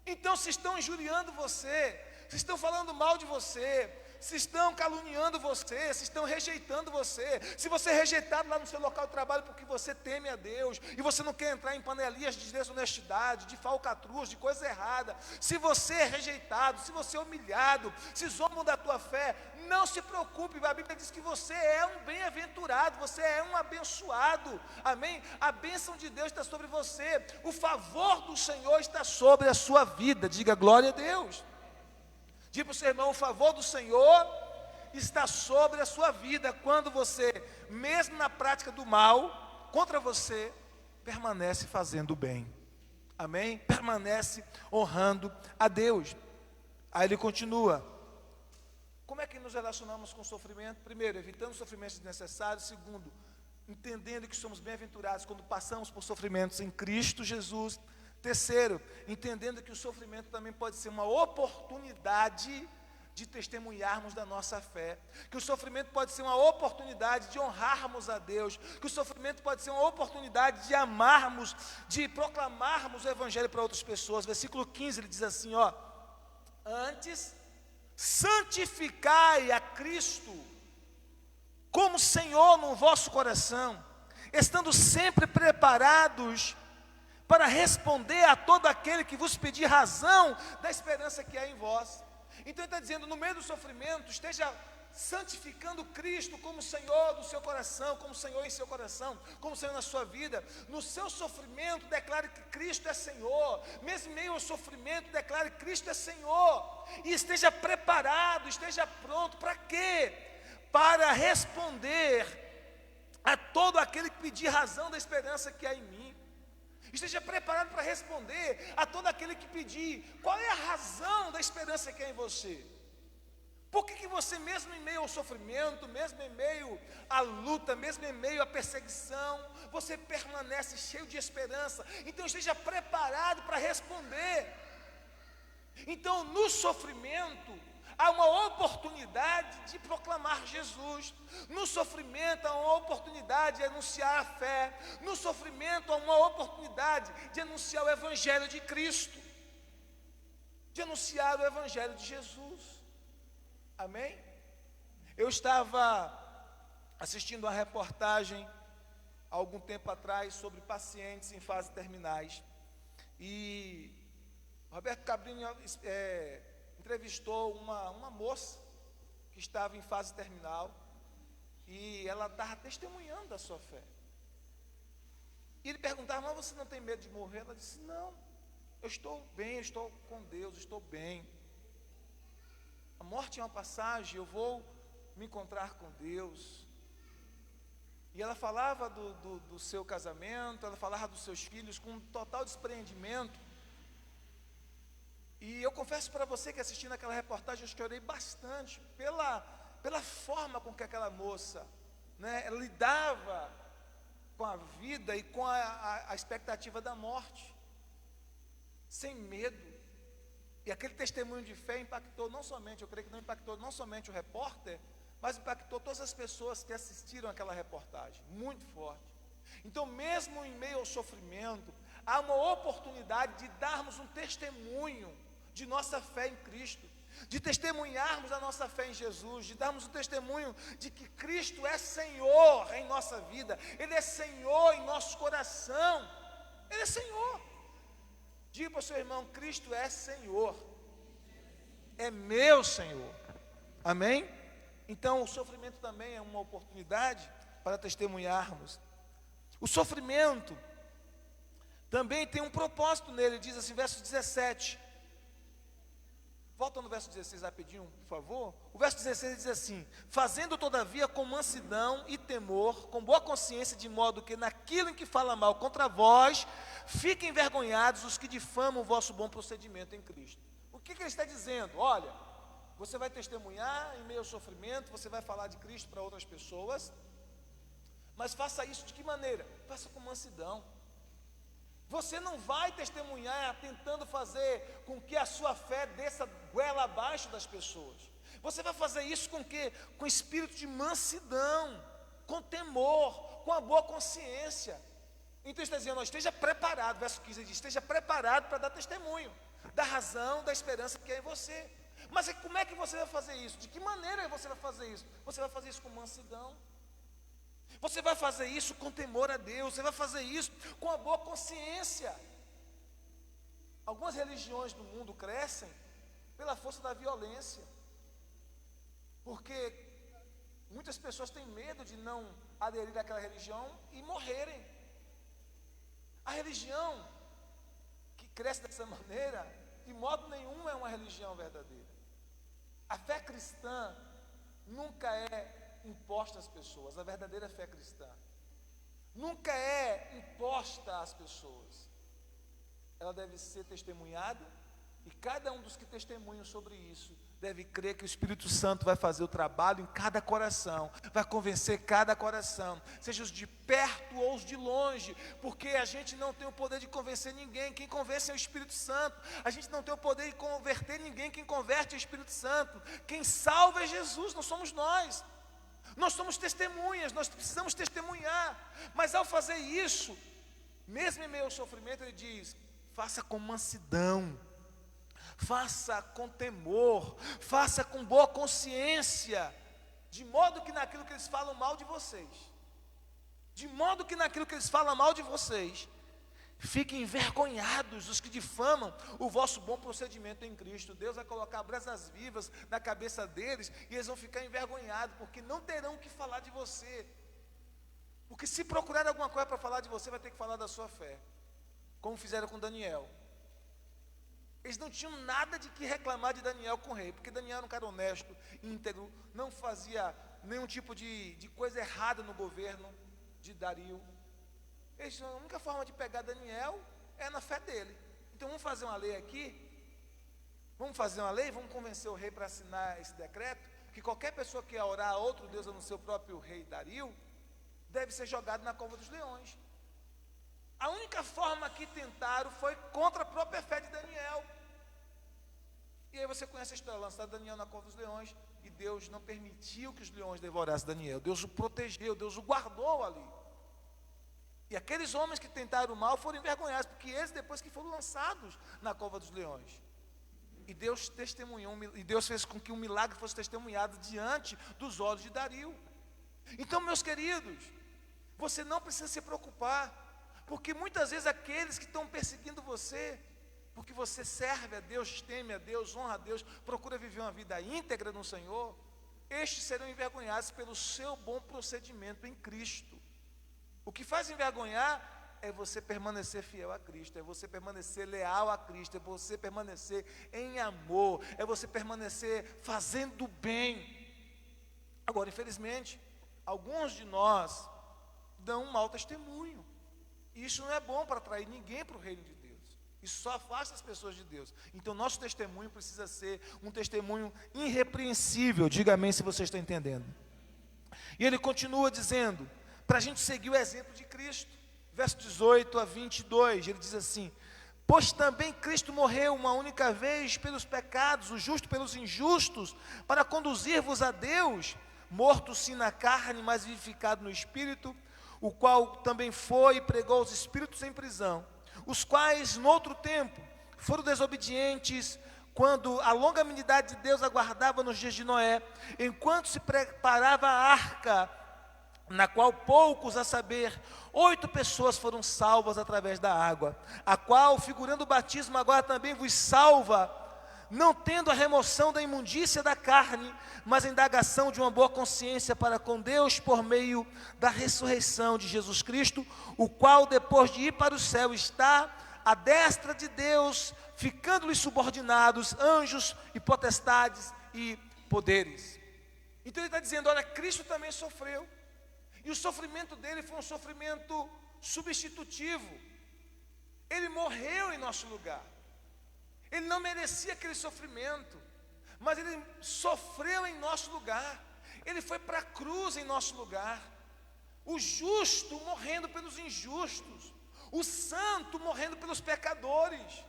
Então, se estão injuriando você, se estão falando mal de você, se estão caluniando você, se estão rejeitando você, se você é rejeitado lá no seu local de trabalho porque você teme a Deus, e você não quer entrar em panelinhas de desonestidade, de falcatruas, de coisa errada, se você é rejeitado, se você é humilhado, se zombam da tua fé, não se preocupe, a Bíblia diz que você é um bem-aventurado, você é um abençoado, amém? A bênção de Deus está sobre você, o favor do Senhor está sobre a sua vida, diga glória a Deus. Diga para o seu irmão, o favor do Senhor está sobre a sua vida, quando você, mesmo na prática do mal, contra você, permanece fazendo o bem, amém? Permanece honrando a Deus. Aí ele continua, como é que nos relacionamos com o sofrimento? Primeiro, evitando sofrimentos desnecessários. Segundo, entendendo que somos bem-aventurados quando passamos por sofrimentos em Cristo Jesus. Terceiro, entendendo que o sofrimento também pode ser uma oportunidade de testemunharmos da nossa fé, que o sofrimento pode ser uma oportunidade de honrarmos a Deus, que o sofrimento pode ser uma oportunidade de amarmos, de proclamarmos o Evangelho para outras pessoas. Versículo 15, ele diz assim, ó, antes, santificai a Cristo como Senhor no vosso coração, estando sempre preparados para responder a todo aquele que vos pedir razão da esperança que há em vós. Então ele está dizendo, no meio do sofrimento, esteja santificando Cristo como Senhor do seu coração, como Senhor em seu coração, como Senhor na sua vida. No seu sofrimento, declare que Cristo é Senhor. Mesmo em meio ao sofrimento, declare que Cristo é Senhor. E esteja preparado, esteja pronto. Para quê? Para responder a todo aquele que pedir razão da esperança que há em mim. Esteja preparado para responder a todo aquele que pedir qual é a razão da esperança que há em você. Por que você, mesmo em meio ao sofrimento, mesmo em meio à luta, mesmo em meio à perseguição, você permanece cheio de esperança? Então esteja preparado para responder. Então, no sofrimento, há uma oportunidade de proclamar Jesus. No sofrimento há uma oportunidade de anunciar a fé. No sofrimento há uma oportunidade de anunciar o Evangelho de Cristo, de anunciar o Evangelho de Jesus. Amém? Eu estava assistindo uma reportagem há algum tempo atrás sobre pacientes em fases terminais, e Roberto Cabrini entrevistou uma moça que estava em fase terminal e ela estava testemunhando da sua fé. E ele perguntava: mas você não tem medo de morrer? Ela disse: não, eu estou bem, eu estou com Deus, eu estou bem. A morte é uma passagem, eu vou me encontrar com Deus. E ela falava do seu casamento, ela falava dos seus filhos com um total despreendimento. E eu confesso para você que assistindo aquela reportagem eu chorei bastante pela forma com que aquela moça, né, lidava com a vida e com a expectativa da morte, sem medo. E aquele testemunho de fé impactou não somente, eu creio que não impactou não somente o repórter, mas impactou todas as pessoas que assistiram aquela reportagem, muito forte. Então, mesmo em meio ao sofrimento, há uma oportunidade de darmos um testemunho de nossa fé em Cristo, de testemunharmos a nossa fé em Jesus, de darmos um testemunho de que Cristo é Senhor em nossa vida, Ele é Senhor em nosso coração, Ele é Senhor. Diga para o seu irmão: Cristo é Senhor, é meu Senhor, amém? Então o sofrimento também é uma oportunidade para testemunharmos. O sofrimento também tem um propósito nele, diz assim, verso 17, volta no verso 16 rapidinho, por favor. O verso 16 diz assim: fazendo todavia com mansidão e temor, com boa consciência, de modo que naquilo em que fala mal contra vós, fiquem envergonhados os que difamam o vosso bom procedimento em Cristo. O que ele está dizendo? Olha, você vai testemunhar em meio ao sofrimento, você vai falar de Cristo para outras pessoas, mas faça isso de que maneira? Faça com mansidão. Você não vai testemunhar tentando fazer com que a sua fé desça goela abaixo das pessoas. Você vai fazer isso com quê? Com espírito de mansidão, com temor, com a boa consciência. Então está dizendo: esteja preparado, verso 15 diz: esteja preparado para dar testemunho da razão, da esperança que é em você. Mas como é que você vai fazer isso? De que maneira você vai fazer isso? Você vai fazer isso com mansidão. Você vai fazer isso com temor a Deus. Você vai fazer isso com a boa consciência. Algumas religiões do mundo crescem pela força da violência, porque muitas pessoas têm medo de não aderir àquela religião e morrerem. A religião que cresce dessa maneira, de modo nenhum é uma religião verdadeira. A fé cristã nunca é imposta às pessoas. A verdadeira fé cristã nunca é imposta às pessoas. Ela deve ser testemunhada, e cada um dos que testemunham sobre isso deve crer que o Espírito Santo vai fazer o trabalho em cada coração, vai convencer cada coração, seja os de perto ou os de longe, porque a gente não tem o poder de convencer ninguém. Quem convence é o Espírito Santo. A gente não tem o poder de converter ninguém. Quem converte é o Espírito Santo. Quem salva é Jesus, não somos nós. Nós somos testemunhas, nós precisamos testemunhar. Mas ao fazer isso, mesmo em meio ao sofrimento, ele diz: faça com mansidão, faça com temor, faça com boa consciência, de modo que naquilo que eles falam mal de vocês, fiquem envergonhados os que difamam o vosso bom procedimento em Cristo. Deus vai colocar brasas vivas na cabeça deles, e eles vão ficar envergonhados, porque não terão o que falar de você. Porque se procurar alguma coisa para falar de você, vai ter que falar da sua fé, como fizeram com Daniel. Eles não tinham nada de que reclamar de Daniel com o rei, porque Daniel era um cara honesto, íntegro, não fazia nenhum tipo de coisa errada no governo de Dario. A única forma de pegar Daniel é na fé dele. Então vamos fazer uma lei aqui, vamos convencer o rei para assinar esse decreto, que qualquer pessoa que orar a outro Deus a não ser o próprio rei Dario, deve ser jogado na cova dos leões. A única forma que tentaram foi contra a própria fé de Daniel. E aí você conhece a história: lançaram Daniel na cova dos leões, e Deus não permitiu que os leões devorassem Daniel. Deus o protegeu, Deus o guardou ali. E aqueles homens que tentaram o mal foram envergonhados, porque eles depois que foram lançados na cova dos leões. E Deus testemunhou, e Deus fez com que um milagre fosse testemunhado diante dos olhos de Dario. Então, meus queridos, você não precisa se preocupar, porque muitas vezes aqueles que estão perseguindo você porque você serve a Deus, teme a Deus, honra a Deus, procura viver uma vida íntegra no Senhor, estes serão envergonhados pelo seu bom procedimento em Cristo. O que faz envergonhar é você permanecer fiel a Cristo, é você permanecer leal a Cristo, é você permanecer em amor, é você permanecer fazendo bem. Agora, infelizmente, alguns de nós dão um mau testemunho. Isso não é bom para atrair ninguém para o reino de Deus. Isso só afasta as pessoas de Deus. Então, nosso testemunho precisa ser um testemunho irrepreensível. Diga amém se você está entendendo. E ele continua dizendo, para a gente seguir o exemplo de Cristo. Verso 18 a 22, ele diz assim: pois também Cristo morreu uma única vez pelos pecados, o justo pelos injustos, para conduzir-vos a Deus, morto sim na carne, mas vivificado no Espírito, o qual também foi e pregou os espíritos em prisão, os quais, no outro tempo, foram desobedientes, quando a longanimidade de Deus aguardava nos dias de Noé, enquanto se preparava a arca, na qual poucos, a saber, 8 pessoas foram salvas através da água, a qual, figurando o batismo, agora também vos salva, não tendo a remoção da imundícia da carne, mas a indagação de uma boa consciência para com Deus por meio da ressurreição de Jesus Cristo, o qual, depois de ir para o céu, está à destra de Deus, ficando-lhe subordinados anjos e potestades e poderes. Então ele está dizendo, olha, Cristo também sofreu, e o sofrimento dele foi um sofrimento substitutivo. Ele morreu em nosso lugar. Ele não merecia aquele sofrimento, mas ele sofreu em nosso lugar. Ele foi para a cruz em nosso lugar. O justo morrendo pelos injustos, o santo morrendo pelos pecadores.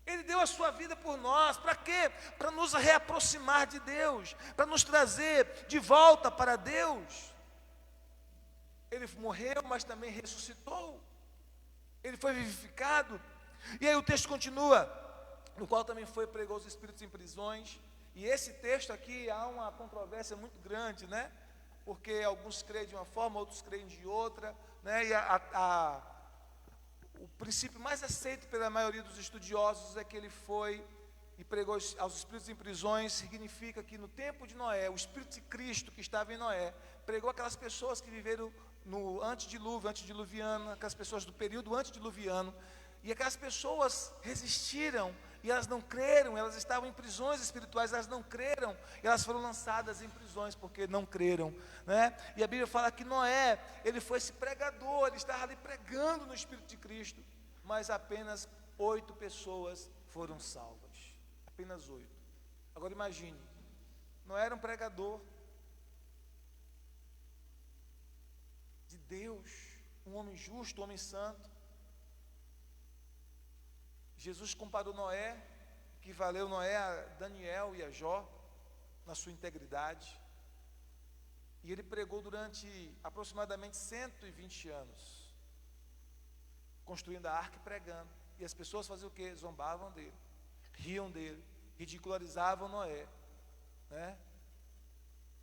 Ele deu a sua vida por nós. Para quê? Para nos reaproximar de Deus, para nos trazer de volta para Deus. Ele morreu, mas também ressuscitou. Ele foi vivificado. E aí o texto continua, no qual também foi pregou os espíritos em prisões. E esse texto aqui há uma controvérsia muito grande, né? Porque alguns creem de uma forma, outros creem de outra, né? E o princípio mais aceito pela maioria dos estudiosos é que ele foi e pregou aos espíritos em prisões. Significa que no tempo de Noé, o Espírito de Cristo que estava em Noé, pregou aquelas pessoas que viveram no antedilúvio, antediluviano, aquelas pessoas do período antediluviano, e aquelas pessoas resistiram, e elas não creram, elas estavam em prisões espirituais, elas não creram, e elas foram lançadas em prisões, porque não creram, né? E a Bíblia fala que Noé, ele foi esse pregador, ele estava ali pregando no Espírito de Cristo, mas apenas 8 pessoas foram salvas, apenas 8. Agora imagine, Noé era um pregador de Deus, um homem justo, um homem santo. Jesus comparou Noé, que valeu Noé a Daniel e a Jó, na sua integridade. E ele pregou durante aproximadamente 120 anos, construindo a arca e pregando. E as pessoas faziam o quê? Zombavam dele, riam dele, ridicularizavam Noé, né?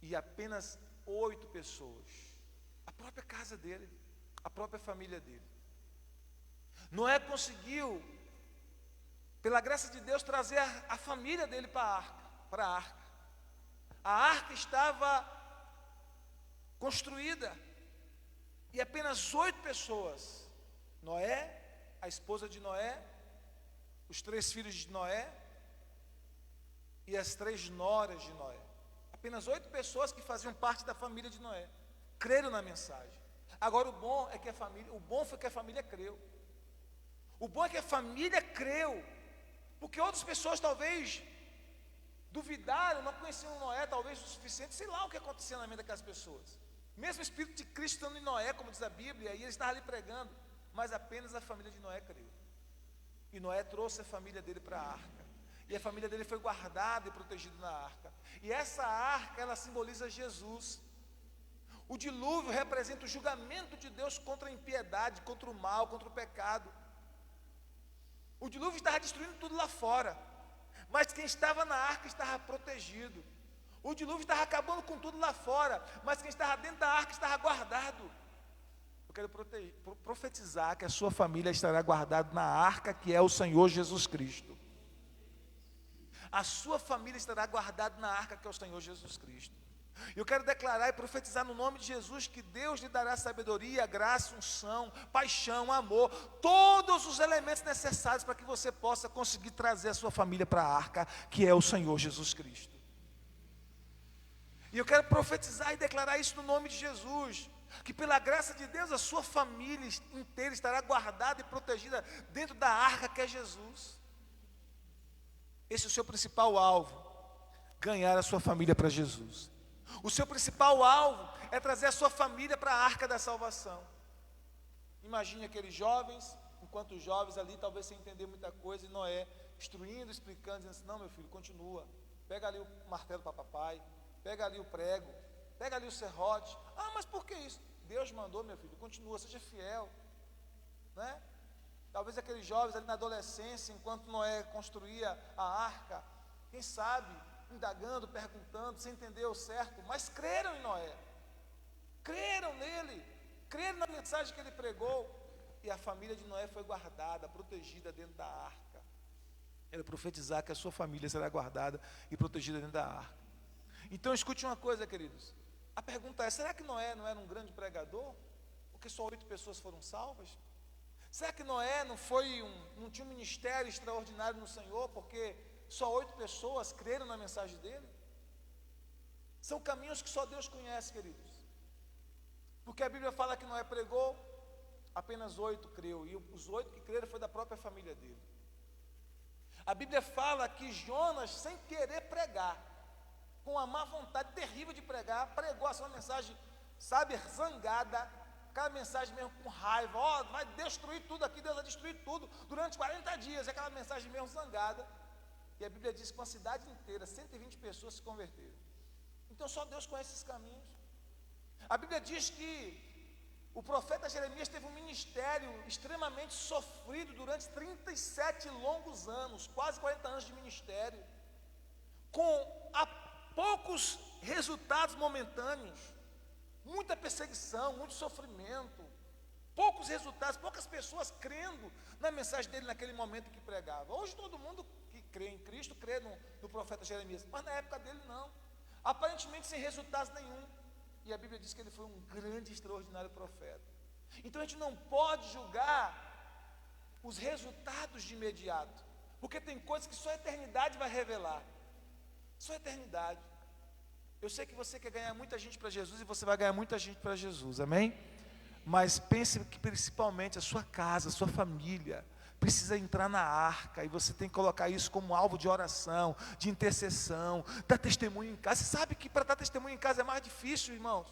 E apenas 8 pessoas, a própria casa dele, a própria família dele. Noé conseguiu, pela graça de Deus, trazer a família dele para a arca. A arca estava construída, e apenas 8 pessoas, Noé, a esposa de Noé, os 3 filhos de Noé, e as 3 noras de Noé. Apenas 8 pessoas que faziam parte da família de Noé, creram na mensagem. Agora o bom foi que a família creu. O bom é que a família creu, porque outras pessoas talvez duvidaram, não conheciam Noé talvez o suficiente, sei lá o que acontecia na mente daquelas pessoas. Mesmo o Espírito de Cristo estando em Noé, como diz a Bíblia, e ele estava ali pregando, mas apenas a família de Noé creu. E Noé trouxe a família dele para a arca, e a família dele foi guardada e protegida na arca. E essa arca, ela simboliza Jesus. O dilúvio representa o julgamento de Deus contra a impiedade, contra o mal, contra o pecado. O dilúvio estava destruindo tudo lá fora, mas quem estava na arca estava protegido. O dilúvio estava acabando com tudo lá fora, mas quem estava dentro da arca estava guardado. Eu quero profetizar que a sua família estará guardada na arca que é o Senhor Jesus Cristo. A sua família estará guardada na arca que é o Senhor Jesus Cristo. Eu quero declarar e profetizar no nome de Jesus que Deus lhe dará sabedoria, graça, unção, paixão, amor, todos os elementos necessários para que você possa conseguir trazer a sua família para a arca, que é o Senhor Jesus Cristo. E eu quero profetizar e declarar isso no nome de Jesus, que pela graça de Deus a sua família inteira estará guardada e protegida dentro da arca que é Jesus. Esse é o seu principal alvo, ganhar a sua família para Jesus. O seu principal alvo é trazer a sua família para a arca da salvação. Imagine aqueles jovens, enquanto jovens ali, talvez sem entender muita coisa, e Noé instruindo, explicando, dizendo assim: não, meu filho, continua, pega ali o martelo para papai, pega ali o prego, pega ali o serrote. Ah, mas por que isso? Deus mandou, meu filho, continua, seja fiel, né? Talvez aqueles jovens ali na adolescência, enquanto Noé construía a arca, quem sabe, indagando, perguntando, sem entender o certo, mas creram em Noé, creram nele, creram na mensagem que ele pregou, e a família de Noé foi guardada, protegida dentro da arca. Quero profetizar que a sua família será guardada e protegida dentro da arca. Então escute uma coisa, queridos, a pergunta é: será que Noé não era um grande pregador? Porque só 8 pessoas foram salvas? Será que Noé não tinha um ministério extraordinário no Senhor, porque só 8 pessoas creram na mensagem dele? São caminhos que só Deus conhece, queridos. Porque a Bíblia fala que Noé pregou, apenas 8 creu, e os 8 que creram foi da própria família dele. A Bíblia fala que Jonas, sem querer pregar, com a má vontade terrível de pregar, pregou a sua mensagem, sabe, zangada, aquela mensagem mesmo com raiva: ó, vai destruir tudo aqui, Deus vai destruir tudo durante 40 dias, aquela mensagem mesmo zangada. E a Bíblia diz que uma cidade inteira, 120 pessoas se converteram. Então só Deus conhece esses caminhos. A Bíblia diz que o profeta Jeremias teve um ministério extremamente sofrido durante 37 longos anos, quase 40 anos de ministério, com poucos resultados momentâneos, muita perseguição, muito sofrimento, poucos resultados, poucas pessoas crendo na mensagem dele naquele momento que pregava. Hoje todo mundo que crê em Cristo crê no profeta Jeremias, mas na época dele não, aparentemente sem resultados nenhum. E a Bíblia diz que ele foi um grande, extraordinário profeta. Então a gente não pode julgar os resultados de imediato, porque tem coisas que só a eternidade vai revelar. Só a eternidade. Eu sei que você quer ganhar muita gente para Jesus, e você vai ganhar muita gente para Jesus, amém? Mas pense que principalmente a sua casa, a sua família precisa entrar na arca, e você tem que colocar isso como alvo de oração, de intercessão, dar testemunho em casa. Você sabe que para dar testemunho em casa é mais difícil, irmãos,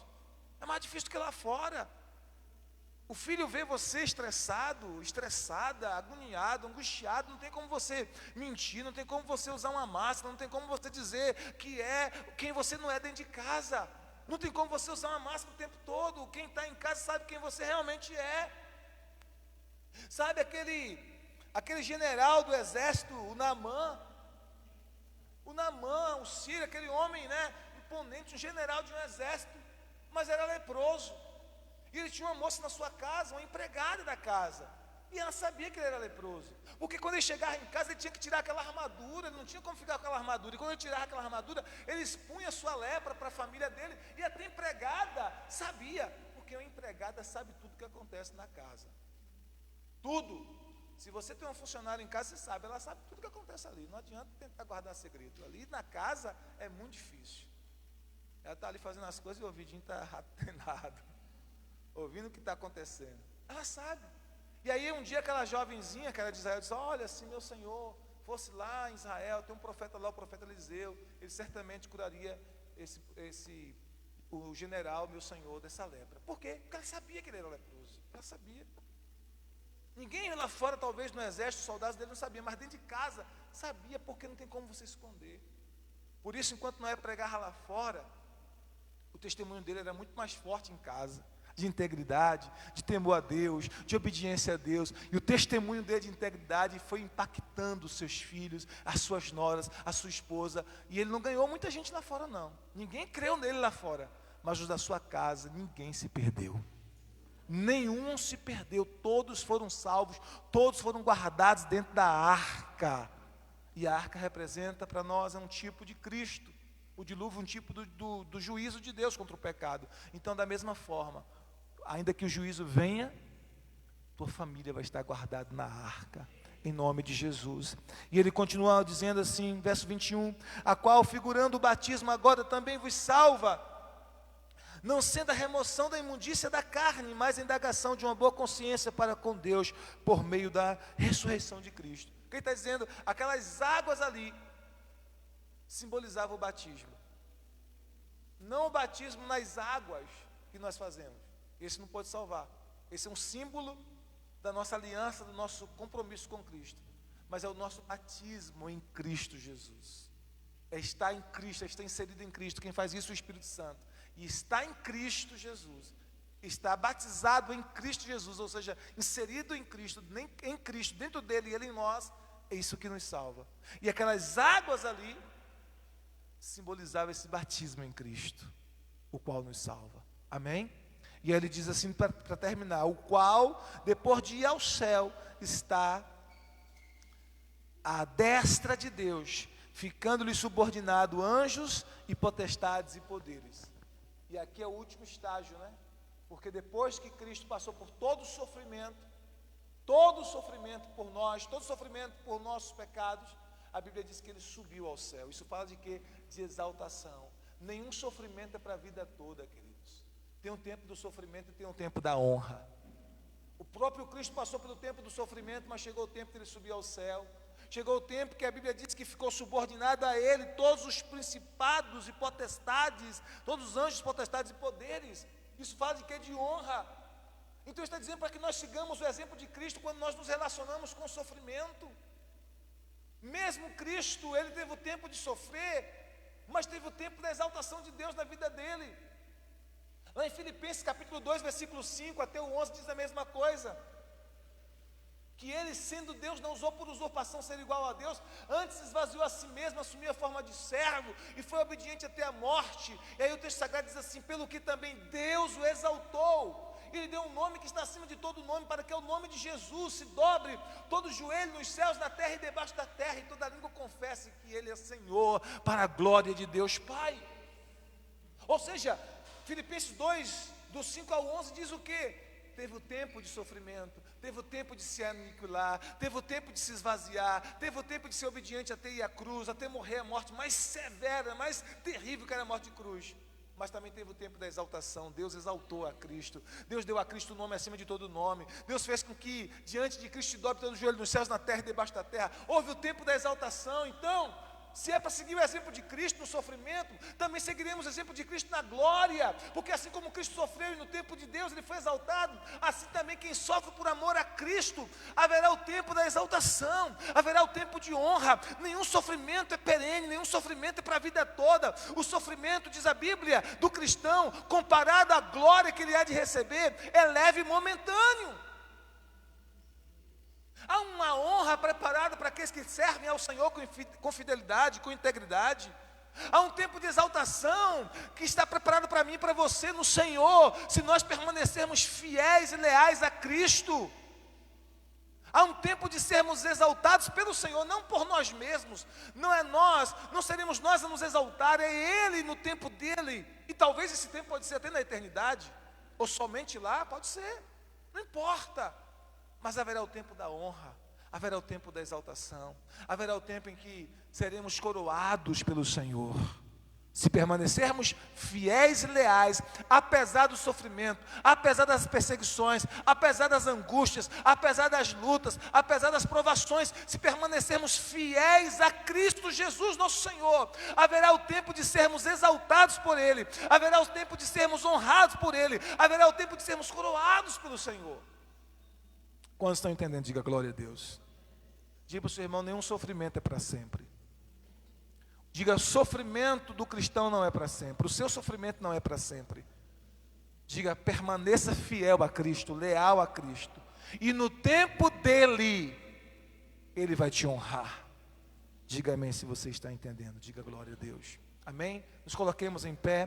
é mais difícil do que lá fora. O filho vê você estressado, estressada, agoniado, angustiado, não tem como você mentir, não tem como você usar uma máscara, não tem como você dizer que é quem você não é dentro de casa, não tem como você usar uma máscara o tempo todo. Quem está em casa sabe quem você realmente é. Sabe aquele general do exército, o Naamã, o Sírio, aquele homem, né, imponente, um general de um exército, mas era leproso. E ele tinha uma moça na sua casa, uma empregada da casa, e ela sabia que ele era leproso, porque quando ele chegava em casa, ele tinha que tirar aquela armadura, ele não tinha como ficar com aquela armadura, e quando ele tirava aquela armadura, ele expunha a sua lepra para a família dele, e até a empregada sabia, porque a empregada sabe tudo o que acontece na casa, tudo. Se você tem um funcionário em casa, você sabe, ela sabe tudo o que acontece ali, não adianta tentar guardar segredo, ali na casa é muito difícil, ela está ali fazendo as coisas e o ouvidinho está atenado, ouvindo o que está acontecendo, ela sabe. E aí um dia aquela jovenzinha que era de Israel disse: olha, se meu Senhor fosse lá em Israel, tem um profeta lá, o profeta Eliseu, ele certamente curaria o general, meu Senhor, dessa lepra. Por quê? Porque ela sabia que ele era leproso, ela sabia. Ninguém lá fora, talvez no exército, os soldados dele não sabiam, mas dentro de casa sabia, porque não tem como você esconder. Por isso, enquanto Noé pregava lá fora, o testemunho dele era muito mais forte em casa, de integridade, de temor a Deus, de obediência a Deus, e o testemunho dele de integridade foi impactando os seus filhos, as suas noras, a sua esposa, e ele não ganhou muita gente lá fora não, ninguém creu nele lá fora, mas os da sua casa, ninguém se perdeu. nenhum se perdeu, todos foram salvos, todos foram guardados dentro da arca. E a arca representa para nós, é um tipo de Cristo. O dilúvio é um tipo do juízo de Deus contra o pecado. Então, da mesma forma, ainda que o juízo venha, tua família vai estar guardada na arca, em nome de Jesus. E ele continua dizendo assim, verso 21, a qual, figurando o batismo, agora também vos salva, não sendo a remoção da imundícia da carne, mas a indagação de uma boa consciência para com Deus, por meio da ressurreição de Cristo. O que ele está dizendo? Aquelas águas ali simbolizavam o batismo. Não o batismo nas águas que nós fazemos. Esse não pode salvar. Esse é um símbolo da nossa aliança, do nosso compromisso com Cristo. Mas é o nosso batismo em Cristo Jesus. É estar em Cristo, é estar inserido em Cristo. Quem faz isso é o Espírito Santo. E está em Cristo Jesus. Está batizado em Cristo Jesus, ou seja, inserido em Cristo, dentro dele e ele em nós, é isso que nos salva. E aquelas águas ali simbolizavam esse batismo em Cristo, o qual nos salva. Amém? E aí ele diz assim para terminar, o qual, depois de ir ao céu, está à destra de Deus, ficando-lhe subordinado anjos e potestades e poderes. E aqui é o último estágio, né? Porque depois que Cristo passou por todo o sofrimento por nós, todo o sofrimento por nossos pecados, a Bíblia diz que ele subiu ao céu. Isso fala de quê? De exaltação. Nenhum sofrimento é para a vida toda, queridos. Tem um tempo do sofrimento e tem um tempo da honra. O próprio Cristo passou pelo tempo do sofrimento, mas chegou o tempo que ele subiu ao céu. Chegou o tempo que a Bíblia diz que ficou subordinado a ele todos os principados e potestades, todos os anjos, potestades e poderes. Isso fala de quê? De honra. Então está dizendo para que nós sigamos o exemplo de Cristo quando nós nos relacionamos com o sofrimento. Mesmo Cristo, ele teve o tempo de sofrer, mas teve o tempo da exaltação de Deus na vida dele. Lá em Filipenses capítulo 2, versículo 5 até o 11 diz a mesma coisa. Que ele, sendo Deus, não usou por usurpação ser igual a Deus, antes esvaziou a si mesmo, assumiu a forma de servo e foi obediente até a morte. E aí o texto sagrado diz assim, pelo que também Deus o exaltou. Ele deu um nome que está acima de todo nome, para que o nome de Jesus se dobre todo joelho nos céus, na terra e debaixo da terra, e toda língua confesse que ele é Senhor, para a glória de Deus Pai. Ou seja, Filipenses 2, do 5 ao 11 diz o quê? Teve o tempo de sofrimento, teve o tempo de se aniquilar, teve o tempo de se esvaziar, teve o tempo de ser obediente até ir à cruz, até morrer a morte mais severa, mais terrível que era a morte de cruz. Mas também teve o tempo da exaltação. Deus exaltou a Cristo, Deus deu a Cristo o nome acima de todo nome. Deus fez com que diante de Cristo se dobre todo o joelho nos céus, na terra e debaixo da terra. Houve o tempo da exaltação. Então, se é para seguir o exemplo de Cristo no sofrimento, também seguiremos o exemplo de Cristo na glória, porque assim como Cristo sofreu e no tempo de Deus ele foi exaltado, assim também quem sofre por amor a Cristo, haverá o tempo da exaltação, haverá o tempo de honra. Nenhum sofrimento é perene, nenhum sofrimento é para a vida toda. O sofrimento, diz a Bíblia, do cristão, comparado à glória que ele há de receber, é leve e momentâneo. Há uma honra preparada para aqueles que servem ao Senhor com fidelidade, com integridade. Há um tempo de exaltação que está preparado para mim e para você no Senhor, se nós permanecermos fiéis e leais a Cristo. Há um tempo de sermos exaltados pelo Senhor, não por nós mesmos. Não é nós, não seremos nós a nos exaltar, é Ele no tempo dEle. E talvez esse tempo pode ser até na eternidade, ou somente lá, pode ser, não importa. Mas haverá o tempo da honra, haverá o tempo da exaltação, haverá o tempo em que seremos coroados pelo Senhor. Se permanecermos fiéis e leais, apesar do sofrimento, apesar das perseguições, apesar das angústias, apesar das lutas, apesar das provações, se permanecermos fiéis a Cristo Jesus, nosso Senhor, haverá o tempo de sermos exaltados por Ele, haverá o tempo de sermos honrados por Ele, haverá o tempo de sermos coroados pelo Senhor. Quantos estão entendendo? Diga glória a Deus. Diga para o seu irmão, nenhum sofrimento é para sempre. Diga, sofrimento do cristão não é para sempre. O seu sofrimento não é para sempre. Diga, permaneça fiel a Cristo, leal a Cristo. E no tempo dEle, Ele vai te honrar. Diga amém se você está entendendo. Diga glória a Deus. Amém? Nos coloquemos em pé.